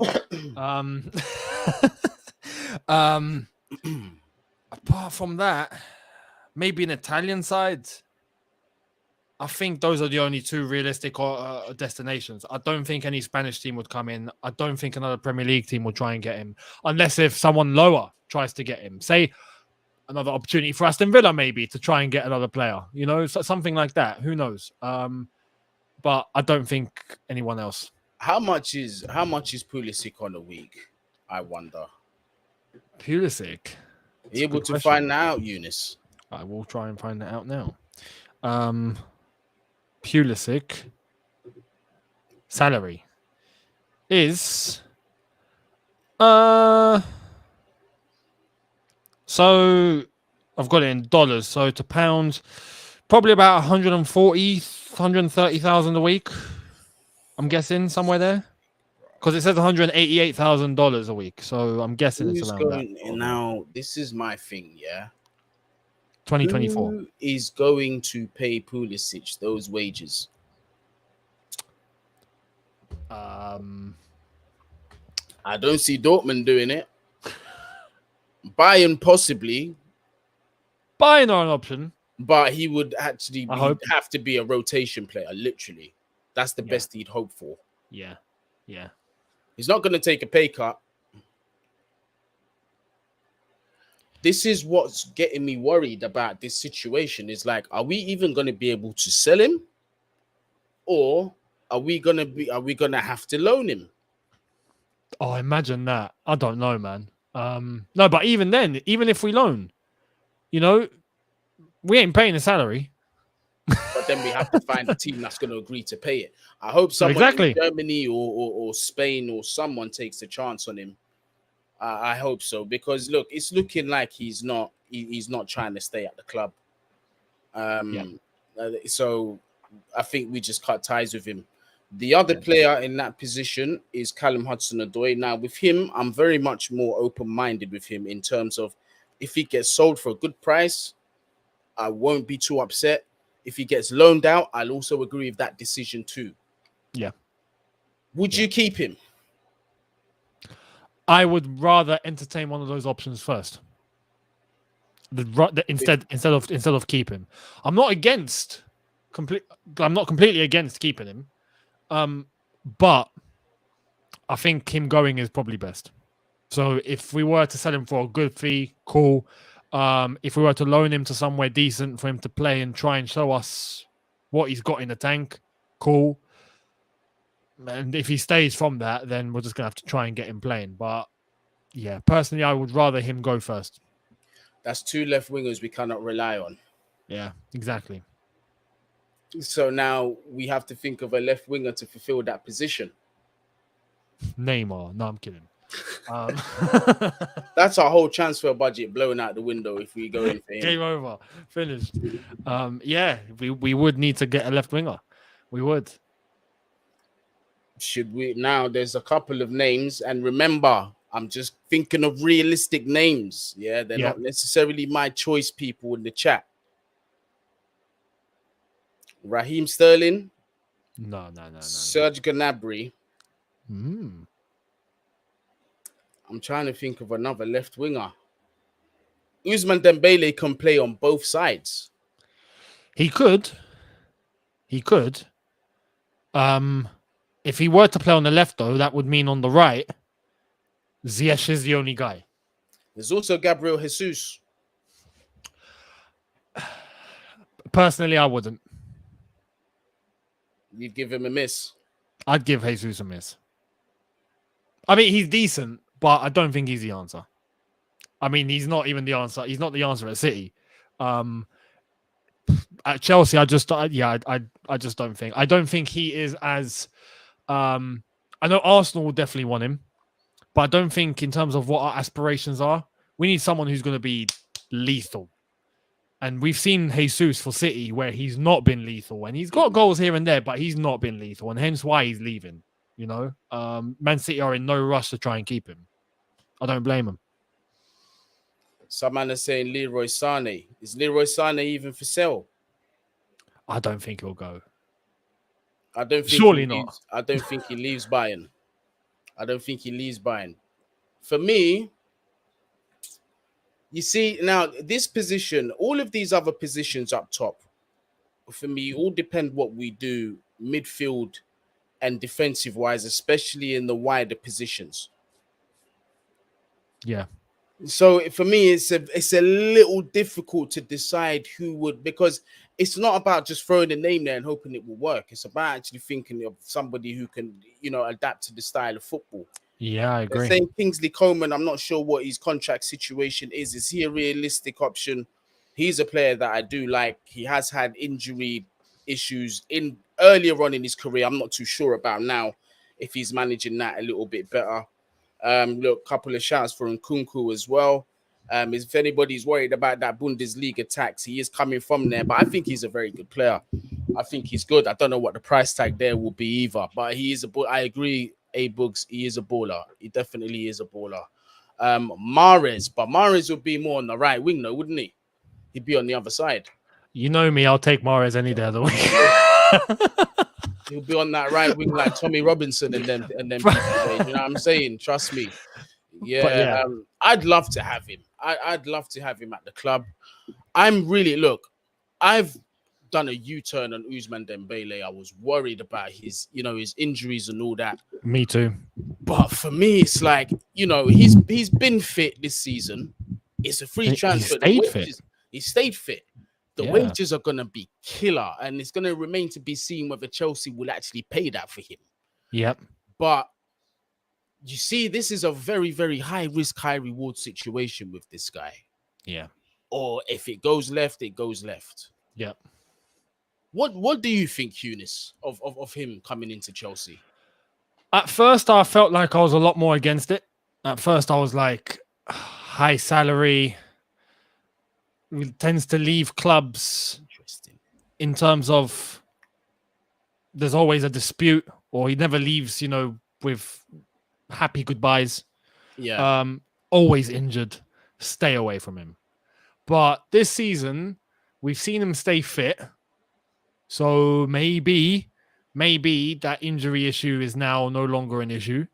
Apart from that, maybe an Italian side. I think those are the only 2 realistic destinations. I don't think any Spanish team would come in. I don't think another Premier League team will try and get him, unless if someone lower tries to get him. Say another opportunity for Aston Villa, maybe to try and get another player. Something like that. Who knows? But I don't think anyone else.
How much is Pulisic on a week? I wonder.
Pulisic.
Are you able to find that out, Younes?
I will try and find that out now. Pulisic salary is so I've got it in dollars, so to pounds, probably about 130,000 a week. I'm guessing somewhere there. Because it says $188,000 a week, so I'm guessing it's around that.
Now, this is my thing, yeah?
2024.
Who is going to pay Pulisic those wages? I don't see Dortmund doing it. Bayern possibly.
Bayern are an option.
But he would actually have to be a rotation player, literally. That's the best he'd hope for.
Yeah.
He's not going to take a pay cut. This is what's getting me worried about this situation. Is like, are we even going to be able to sell him, or are we going to have to loan him?
Oh, imagine that. I don't know, man. No, but even then, even if we loan, you know, we ain't paying a salary.
But then we have to find a team that's going to agree to pay it. I hope someone in Germany or Spain or someone takes a chance on him. I hope so, because look, it's looking like he's not trying to stay at the club. So I think we just cut ties with him. The other player in that position is Callum Hudson-Odoi. Now, with him, I'm very much more open-minded with him in terms of if he gets sold for a good price, I won't be too upset. If he gets loaned out, I'll also agree with that decision too.
Yeah.
Would you keep him?
I would rather entertain one of those options first. Instead of keeping. I'm not completely against keeping him. But I think him going is probably best. So if we were to sell him for a good fee, cool. If we were to loan him to somewhere decent for him to play and try and show us what he's got in the tank, cool. And if he stays from that, then we're just going to have to try and get him playing. But yeah, personally, I would rather him go first.
That's two left wingers we cannot rely on.
Yeah, exactly.
So now we have to think of a left winger to fulfill that position.
Neymar. No, I'm kidding.
That's our whole transfer budget blown out the window if we go in for him.
Game over. Finished. Yeah, we would need to get a left winger. We would.
Should we? Now, there's a couple of names. And remember, I'm just thinking of realistic names. Yeah, they're not necessarily my choice, people in the chat. Raheem Sterling.
No.
Serge Gnabry.
I'm
trying to think of another left winger. Ousmane Dembele can play on both sides.
He could. If he were to play on the left, though, that would mean on the right, Ziyech is the only guy.
There's also Gabriel Jesus.
Personally, I wouldn't.
You'd give him a miss.
I'd give Jesus a miss. I mean, he's decent, but I don't think he's the answer. I mean, he's not even the answer. He's not the answer at City. At Chelsea, I just don't think. I don't think he is as. I know Arsenal will definitely want him, but I don't think in terms of what our aspirations are, we need someone who's going to be lethal. And we've seen Jesus for City where he's not been lethal, and he's got goals here and there, but he's not been lethal, and hence why he's leaving. You know, Man City are in no rush to try and keep him. I don't blame him.
Some man are saying Leroy Sané. Is Leroy Sané even for sale?
I don't think he'll go.
I don't think
Surely not.
I don't think he leaves Bayern. For me, you see, now this position, all of these other positions up top, for me, all depend what we do midfield and defensive wise, especially in the wider positions.
Yeah.
So for me, it's a little difficult to decide who would, because it's not about just throwing a name there and hoping it will work. It's about actually thinking of somebody who can, adapt to the style of football.
Yeah, I agree.
Saying Kingsley Coman, I'm not sure what his contract situation is. Is he a realistic option? He's a player that I do like. He has had injury issues in earlier on in his career. I'm not too sure about now if he's managing that a little bit better. Look, couple of shouts for Nkunku as well. If anybody's worried about that Bundesliga tax, he is coming from there, but I think he's a very good player. I think he's good. I don't know what the price tag there will be either, but he is I agree, Boogs, he is a baller. He definitely is a baller. Mahrez, but Mahrez would be more on the right wing, though, wouldn't he? He'd be on the other side.
You know me, I'll take Mahrez any day of the week.
He'll be on that right wing like Tommy Robinson and then people, you know what I'm saying? Trust me. Yeah. I'd love to have him. I'd love to have him at the club. I've done a U-turn on Ousmane Dembele. I was worried about his, his injuries and all that.
Me too.
But for me, it's like, he's been fit this season. It's a free
He
transfer.
stayed fit.
He stayed fit. The
Yeah.
wages are going to be killer, and it's going to remain to be seen whether Chelsea will actually pay that for him.
Yep.
But you see, this is a very, very high risk, high reward situation with this guy.
Yeah.
Or if it goes left, it goes left.
Yep.
What do you think, Younes, of him coming into Chelsea?
At first, I felt like I was a lot more against it. At first, I was like, high salary tends to leave clubs in terms of there's always a dispute, or he never leaves, with happy goodbyes.
Yeah.
Always injured. Stay away from him. But this season, we've seen him stay fit. So maybe that injury issue is now no longer an issue.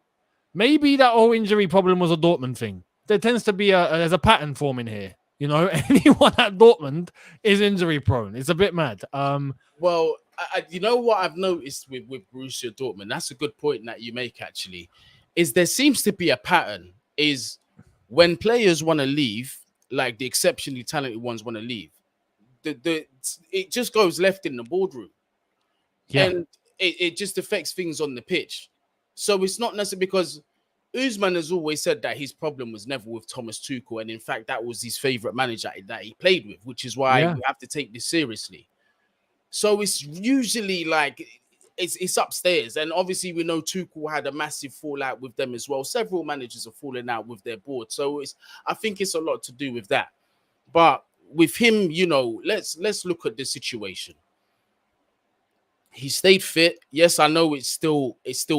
Maybe that whole injury problem was a Dortmund thing. There tends to be there's a pattern forming here. Anyone at Dortmund is injury prone. It's a bit mad.
Well, you know what I've noticed with Borussia Dortmund? That's a good point that you make, actually, is there seems to be a pattern is when players want to leave, like the exceptionally talented ones want to leave, it just goes left in the boardroom.
Yeah.
And it just affects things on the pitch. So it's not necessarily because Ousmane has always said that his problem was never with Thomas Tuchel. And in fact, that was his favorite manager that he played with, which is why we have to take this seriously. So it's usually like it's upstairs. And obviously we know Tuchel had a massive fallout with them as well. Several managers have fallen out with their board. So I think it's a lot to do with that. But with him, let's look at the situation. He stayed fit. Yes, I know it's still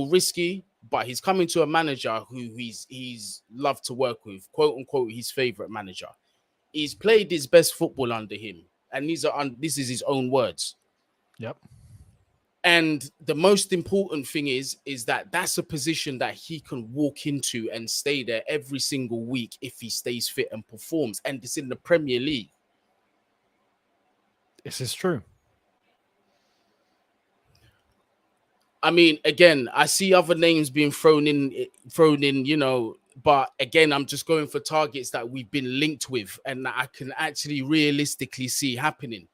risky, but he's coming to a manager who he's loved to work with, quote unquote, his favorite manager. He's played his best football under him, and this is his own words.
Yep.
And the most important thing is that that's a position that he can walk into and stay there every single week if he stays fit and performs, and it's in the Premier League.
This is true.
I mean, again, I see other names being thrown in, but again, I'm just going for targets that we've been linked with and that I can actually realistically see happening.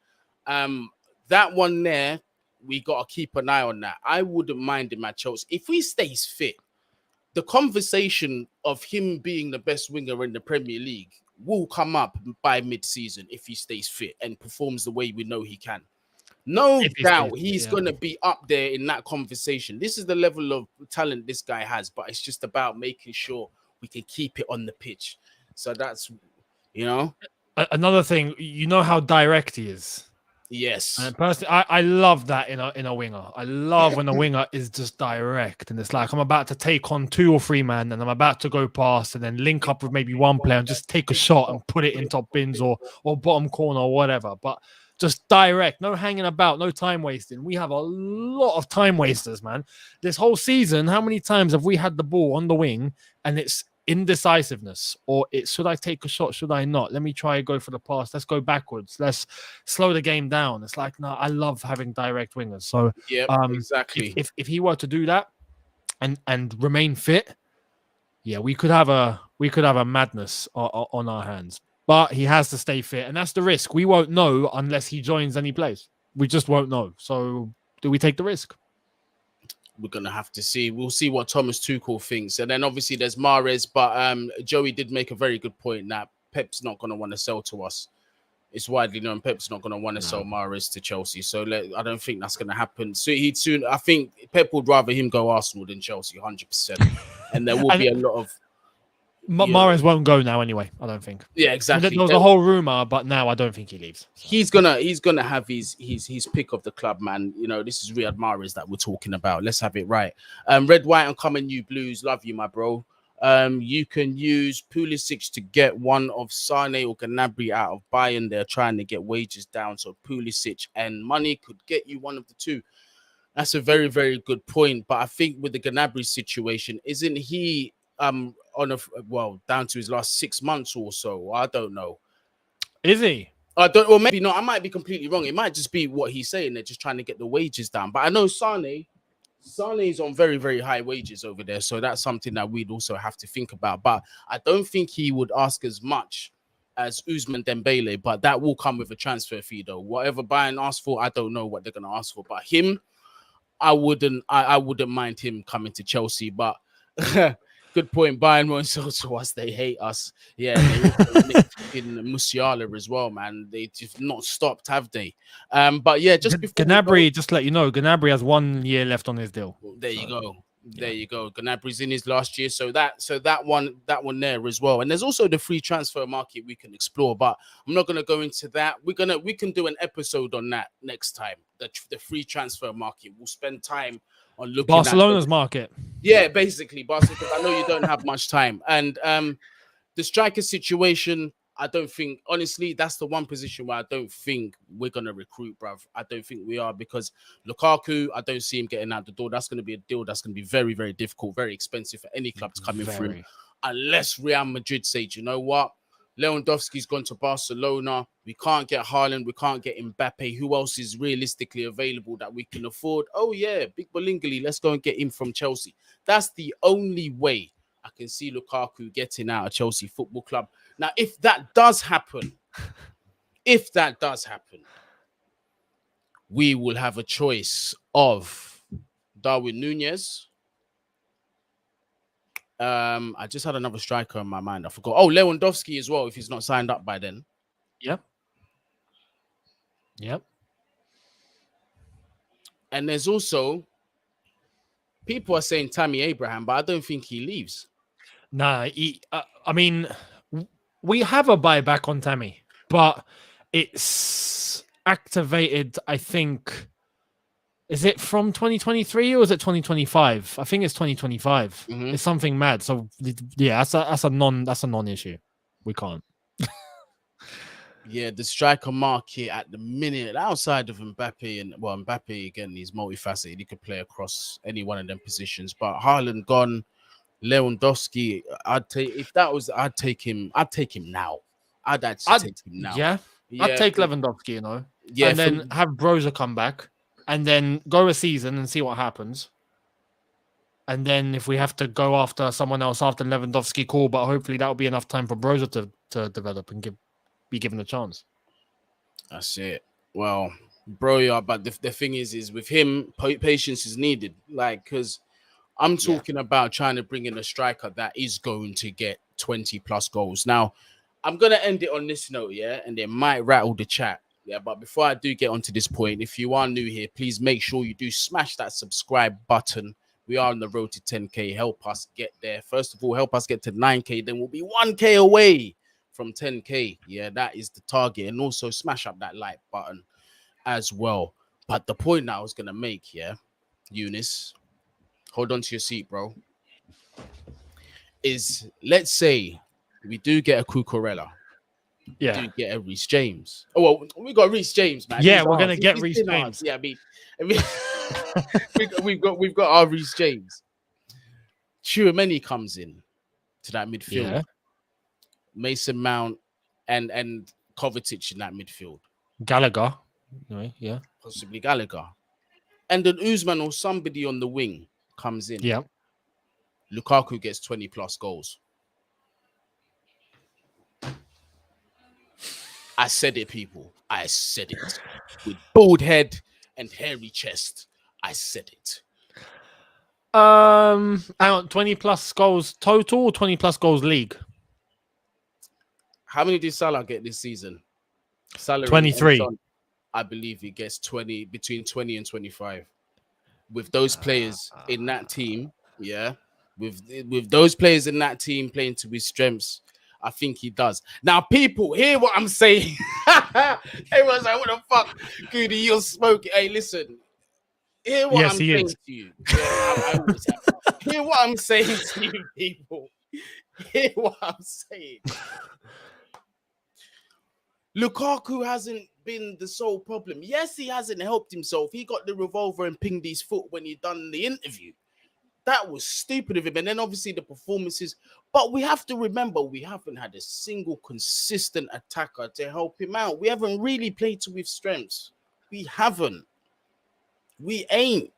That one there, we got to keep an eye on that. I wouldn't mind him at Chelsea. If he stays fit, the conversation of him being the best winger in the Premier League will come up by mid-season if he stays fit and performs the way we know he can. No doubt he's going to be up there in that conversation. This is the level of talent this guy has, but it's just about making sure we can keep it on the pitch. So that's,
Another thing, how direct he is.
Yes.
And personally, I love that in a winger. I love when a winger is just direct, and it's like I'm about to take on 2 or 3 men, and I'm about to go past, and then link up with maybe one player and just take a shot and put it in top bins or bottom corner or whatever. But just direct, no hanging about, no time wasting. We have a lot of time wasters, man. This whole season, how many times have we had the ball on the wing and it's indecisiveness, or should I take a shot? Should I not? Let me try and go for the pass. Let's go backwards. Let's slow the game down. It's like, no, I love having direct wingers. So
yeah, exactly.
If he were to do that and remain fit, yeah, we could have a madness on our hands. But he has to stay fit, and that's the risk. We won't know unless he joins and he plays. We just won't know. So do we take the risk?
We're going to have to see. We'll see what Thomas Tuchel thinks. And then obviously there's Mahrez, but Joey did make a very good point that Pep's not going to want to sell to us. It's widely known Pep's not going to want to sell Mahrez to Chelsea. So I don't think that's going to happen. So I think Pep would rather him go Arsenal than Chelsea, 100%. And there will be a lot of...
Mahrez won't go now anyway, I don't think.
Yeah, exactly.
There was a whole rumor, but now I don't think he leaves.
He's gonna have his pick of the club, man. This is Riyad Mahrez that we're talking about. Let's have it right. Red, white, and common new blues. Love you, my bro. You can use Pulisic to get one of Sane or Gnabry out of Bayern. They're trying to get wages down, so Pulisic and money could get you one of the two. That's a very, very good point. But I think with the Gnabry situation, isn't he down to his last 6 months or so? I don't know.
Is he?
I don't, or maybe not. I might be completely wrong. It might just be what he's saying. They're just trying to get the wages down. But I know Sane's on very, very high wages over there. So that's something that we'd also have to think about. But I don't think he would ask as much as Ousmane Dembele, but that will come with a transfer fee, though. Whatever Bayern asks for, I don't know what they're going to ask for. But him, I wouldn't mind him coming to Chelsea. But good point. Bayern won't sell to us. They hate us. Yeah, they also nicked in Musiala as well, man. They just not stopped, have they? But yeah, just before
Gnabry, just to let you know, Gnabry has 1 year left on his deal.
There you go. There you go. Gnabry's in his last year, so that one there as well. And there's also the free transfer market we can explore, but I'm not gonna go into that. We can do an episode on that next time. The free transfer market. We'll spend time on looking
Barcelona's
at
market.
Yeah, basically, Barcelona. I know you don't have much time, and the striker situation. I don't think, honestly, that's the one position where I don't think we're going to recruit, bruv. I don't think we are, because Lukaku, I don't see him getting out the door. That's going to be a deal that's going to be very, very difficult, very expensive for any club to come in through. Unless Real Madrid say, you know what? Lewandowski's gone to Barcelona. We can't get Haaland. We can't get Mbappe. Who else is realistically available that we can afford? Oh, yeah, Big Belingoli. Let's go and get him from Chelsea. That's the only way I can see Lukaku getting out of Chelsea Football Club. Now, if that does happen, we will have a choice of Darwin Núñez. I just had another striker in my mind. I forgot. Oh, Lewandowski as well, if he's not signed up by then.
Yep.
And there's also, people are saying Tammy Abraham, but I don't think he leaves.
Nah, I mean, we have a buyback on Tammy, but it's activated, I think. Is it from 2023 or is it 2025? I think it's 2025.
Mm-hmm.
It's something mad. So yeah, that's a non-issue. We can't.
Yeah, the striker market at the minute, outside of Mbappe, and well, Mbappe again, he's multifaceted. He could play across any one of them positions. But Haaland gone, Lewandowski, I'd take him now. I'd actually take him now.
Yeah. I'd take Lewandowski, you know.
Yeah,
and then have Broza come back. And then go a season and see what happens. And then if we have to go after someone else after Lewandowski, cool. But hopefully that'll be enough time for Broza to develop and be given a chance.
That's it. Well, bro, yeah, but the thing is with him, patience is needed. Like, because I'm talking about trying to bring in a striker that is going to get 20 plus goals. Now, I'm going to end it on this note, yeah? And it might rattle the chat. Yeah, but before I do get onto this point, if you are new here, please make sure you do smash that subscribe button. We are on the road to 10K. Help us get there. First of all, help us get to 9K. Then we'll be 1K away from 10K. Yeah, that is the target. And also smash up that like button as well. But the point that I was going to make, yeah, Younes, hold on to your seat, bro, is let's say we do get a Cucurella.
Yeah,
do get a Reece James. Oh well, we got Reece James, man.
Yeah, we're gonna get Reece James.
Yeah, I mean we've got our Reece James. Tchouameni comes in to that midfield.
Yeah.
Mason Mount and Kovacic in that midfield.
Gallagher, anyway, yeah,
possibly Gallagher, and then Ousmane or somebody on the wing comes in.
Yeah,
Lukaku gets 20 plus goals. I said it, people. I said it. With bald head and hairy chest. I said it.
20 plus goals total or 20 plus goals league?
How many did Salah get this season? Salah
23.
I believe he gets 20, between 20 and 25. With those players in that team, yeah. With those players in that team playing to his strengths, I think he does. Now, people, hear what I'm saying. Everyone's like, what the fuck? Guni, you're smoking. Hey, listen. Hear what I'm saying to you. Yeah, I always have. Hear what I'm saying to you, people. Hear what I'm saying. Lukaku hasn't been the sole problem. Yes, he hasn't helped himself. He got the revolver and pinged his foot when he done the interview. That was stupid of him. And then obviously the performances But we have to remember we haven't had a single consistent attacker to help him out. We haven't really played to his strengths. We haven't. We ain't.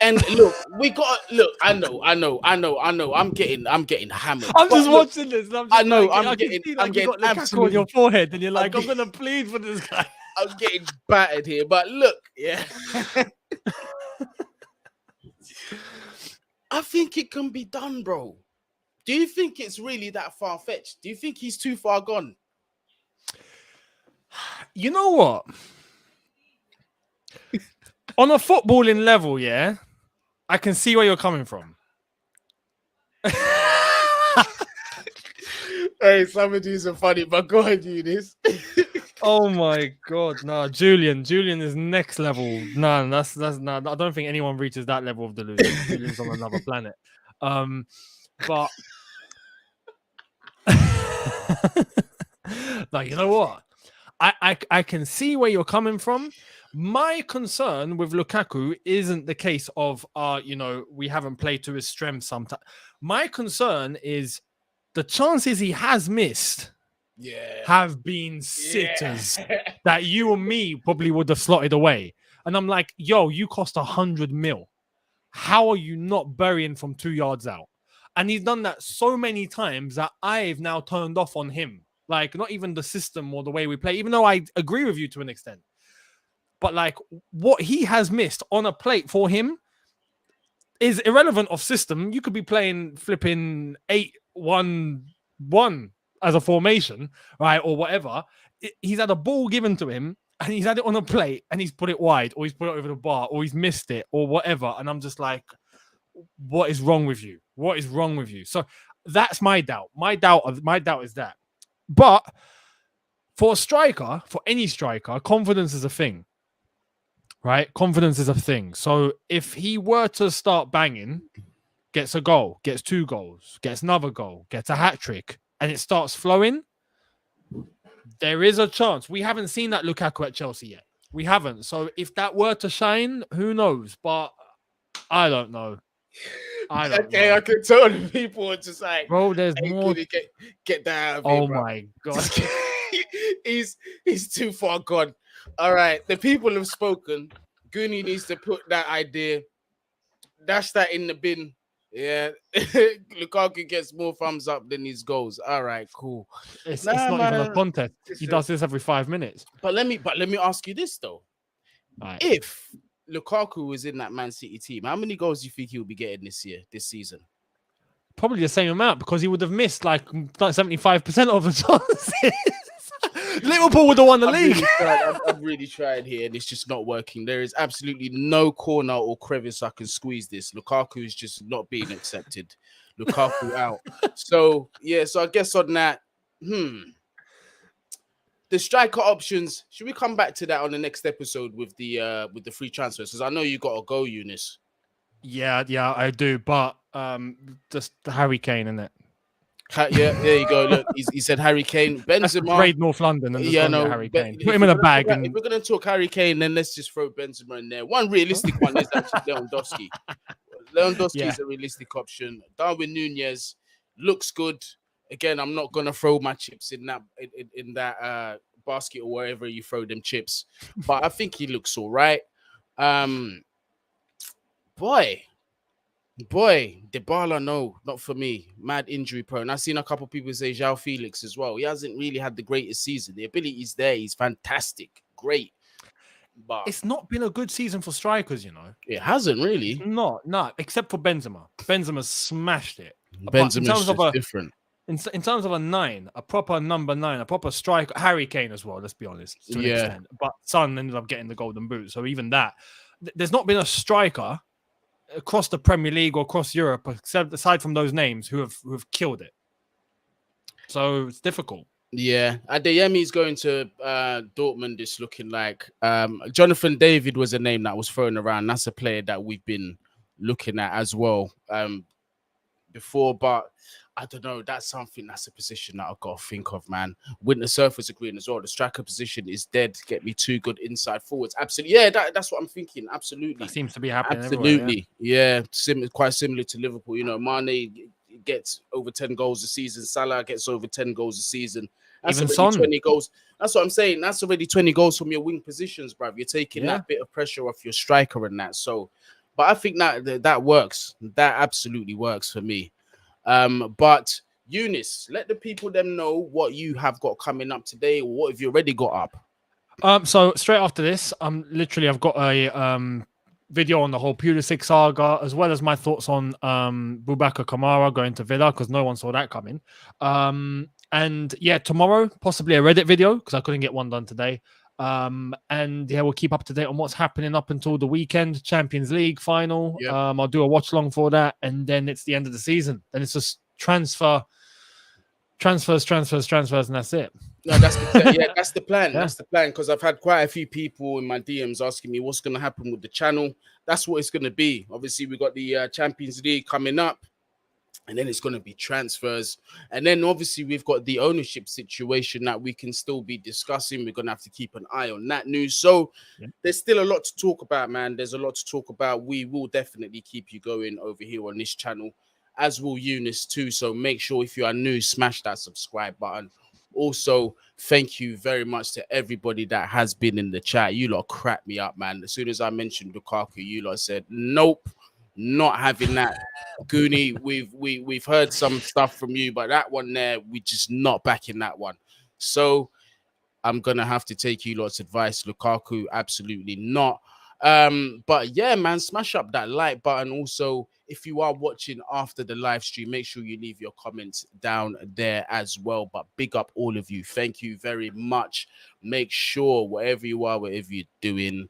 And look, we got look. I know. I'm getting hammered.
I'm
But
just
look,
watching this. And I'm
I
just
know.
like, I can see like you got Lukaku on
absolutely.
your forehead, and you're like, I'm
getting-
gonna plead for this guy.
I'm getting battered here. But look, yeah. I think it can be done, bro. Do you think it's really that far-fetched? Do you think he's too far gone?
You know what? On a footballing level, yeah, I can see where you're coming from.
Hey, some of these are funny, but go ahead, Younes.
Oh my god, no, Julian is next level. No, that's no. I don't think anyone reaches that level of delusion. He lives on another planet. But no, you know what? I can see where you're coming from. My concern with Lukaku isn't the case of we haven't played to his strength sometimes. My concern is the chances he has missed have been sitters that you and me probably would have slotted away. And I'm like, yo, you cost 100 mil. How are you not burying from 2 yards out? And he's done that so many times that I've now turned off on him. Like, not even the system or the way we play, even though I agree with you to an extent. But like what he has missed on a plate for him is irrelevant of system. You could be playing flipping 8-1-1 as a formation, right? Or whatever. He's had a ball given to him and he's had it on a plate and he's put it wide or he's put it over the bar or he's missed it or whatever. And I'm just like, what is wrong with you? What is wrong with you? So that's my doubt. My doubt is that. But for a striker, for any striker, confidence is a thing. Right? Confidence is a thing. So if he were to start banging, gets a goal, gets 2 goals, gets another goal, gets a hat trick, and it starts flowing, there is a chance. We haven't seen that Lukaku at Chelsea yet. We haven't. So if that were to shine, who knows? But I don't know. I don't know.
I can tell the people are just like,
bro, there's more.
Get that out of here,
Oh
bro.
my god.
he's too far gone. All right, the people have spoken. Guni needs to put that idea, dash that in the bin. Yeah, Lukaku gets more thumbs up than his goals. All right, cool.
It's not even a contest. He does this every 5 minutes.
But let me ask you this though:
right.
If Lukaku was in that Man City team, how many goals do you think he'll be getting this season?
Probably the same amount because he would have missed like 75% of the chances. Liverpool would have won the league.
I've really tried here, and it's just not working. There is absolutely no corner or crevice I can squeeze this. Lukaku is just not being accepted. Lukaku out. So I guess on that, the striker options. Should we come back to that on the next episode with the free transfers? Because I know you got to go, Younes.
Yeah, I do. But just Harry Kane, innit?
Yeah, there you go. Look, he said Harry Kane, Benzema,
trade North London, and Harry Kane. Put him in a bag.
If we're gonna talk Harry Kane, then let's just throw Benzema in there. One realistic one is actually Lewandowski. Lewandowski is a realistic option. Darwin Núñez looks good. Again, I'm not gonna throw my chips in that basket or wherever you throw them chips, but I think he looks all right. Boy, Dybala, no, not for me. Mad injury prone. I've seen a couple people say João Felix as well. He hasn't really had the greatest season. The ability's there. He's fantastic. Great. But
it's not been a good season for strikers, you know.
It hasn't really.
No, except for Benzema. Benzema smashed it.
Benzema's just different.
In terms of a 9, a proper number 9, a proper striker, Harry Kane as well, let's be honest, to an extent. But Son ended up getting the golden boot. So even that, there's not been a striker across the Premier League or across Europe, except aside from those names who have killed it. So it's difficult.
Yeah, Adeyemi's going to Dortmund. It's looking like Jonathan David was a name that was thrown around. That's a player that we've been looking at as well before. But I don't know. That's a position that I've got to think of, man. Winter Surfer's agreeing as well. The striker position is dead. Get me 2 good inside forwards. Absolutely. Yeah, that's what I'm thinking. Absolutely.
That seems to be happening everywhere.
Absolutely. Yeah. Quite similar to Liverpool. You know, Mane gets over 10 goals a season. Salah gets over 10 goals a season. That's
Even
already
Son.
20 goals. That's what I'm saying. That's already 20 goals from your wing positions, bruv. You're taking
Yeah.
that bit of pressure off your striker and that. So, but I think that works. That absolutely works for me. But Younes, let the people them know what you have got coming up today, or what have you already got up?
So straight after this, I've got a video on the whole Pulisic saga, as well as my thoughts on Boubacar Kamara going to Villa, because no one saw that coming. And yeah, tomorrow possibly a Reddit video, because I couldn't get one done today. And yeah, we'll keep up to date on what's happening up until the weekend, Champions League final.
Yep.
I'll do a watch long for that, and then it's the end of the season. Then it's just transfers, and that's it.
No, that's the plan. Yeah, that's the plan.
Yeah.
That's the plan. Because I've had quite a few people in my DMs asking me what's going to happen with the channel. That's what it's going to be. Obviously, we got the Champions League coming up, and then it's going to be transfers. And then obviously we've got the ownership situation that we can still be discussing. We're going to have to keep an eye on that news. So there's still a lot to talk about, man. There's a lot to talk about. We will definitely keep you going over here on this channel, as will Younes too. So make sure if you are new, smash that subscribe button. Also, thank you very much to everybody that has been in the chat. You lot cracked me up, man. As soon as I mentioned Lukaku, you lot said, nope, not having that. Guni, we've heard some stuff from you, but that one there, we just not backing that one. So I'm gonna have to take you lot's advice. Lukaku, absolutely not. But yeah, man, smash up that like button. Also, if you are watching after the live stream, make sure you leave your comments down there as well. But big up all of you. Thank you very much. Make sure wherever you are, whatever you're doing,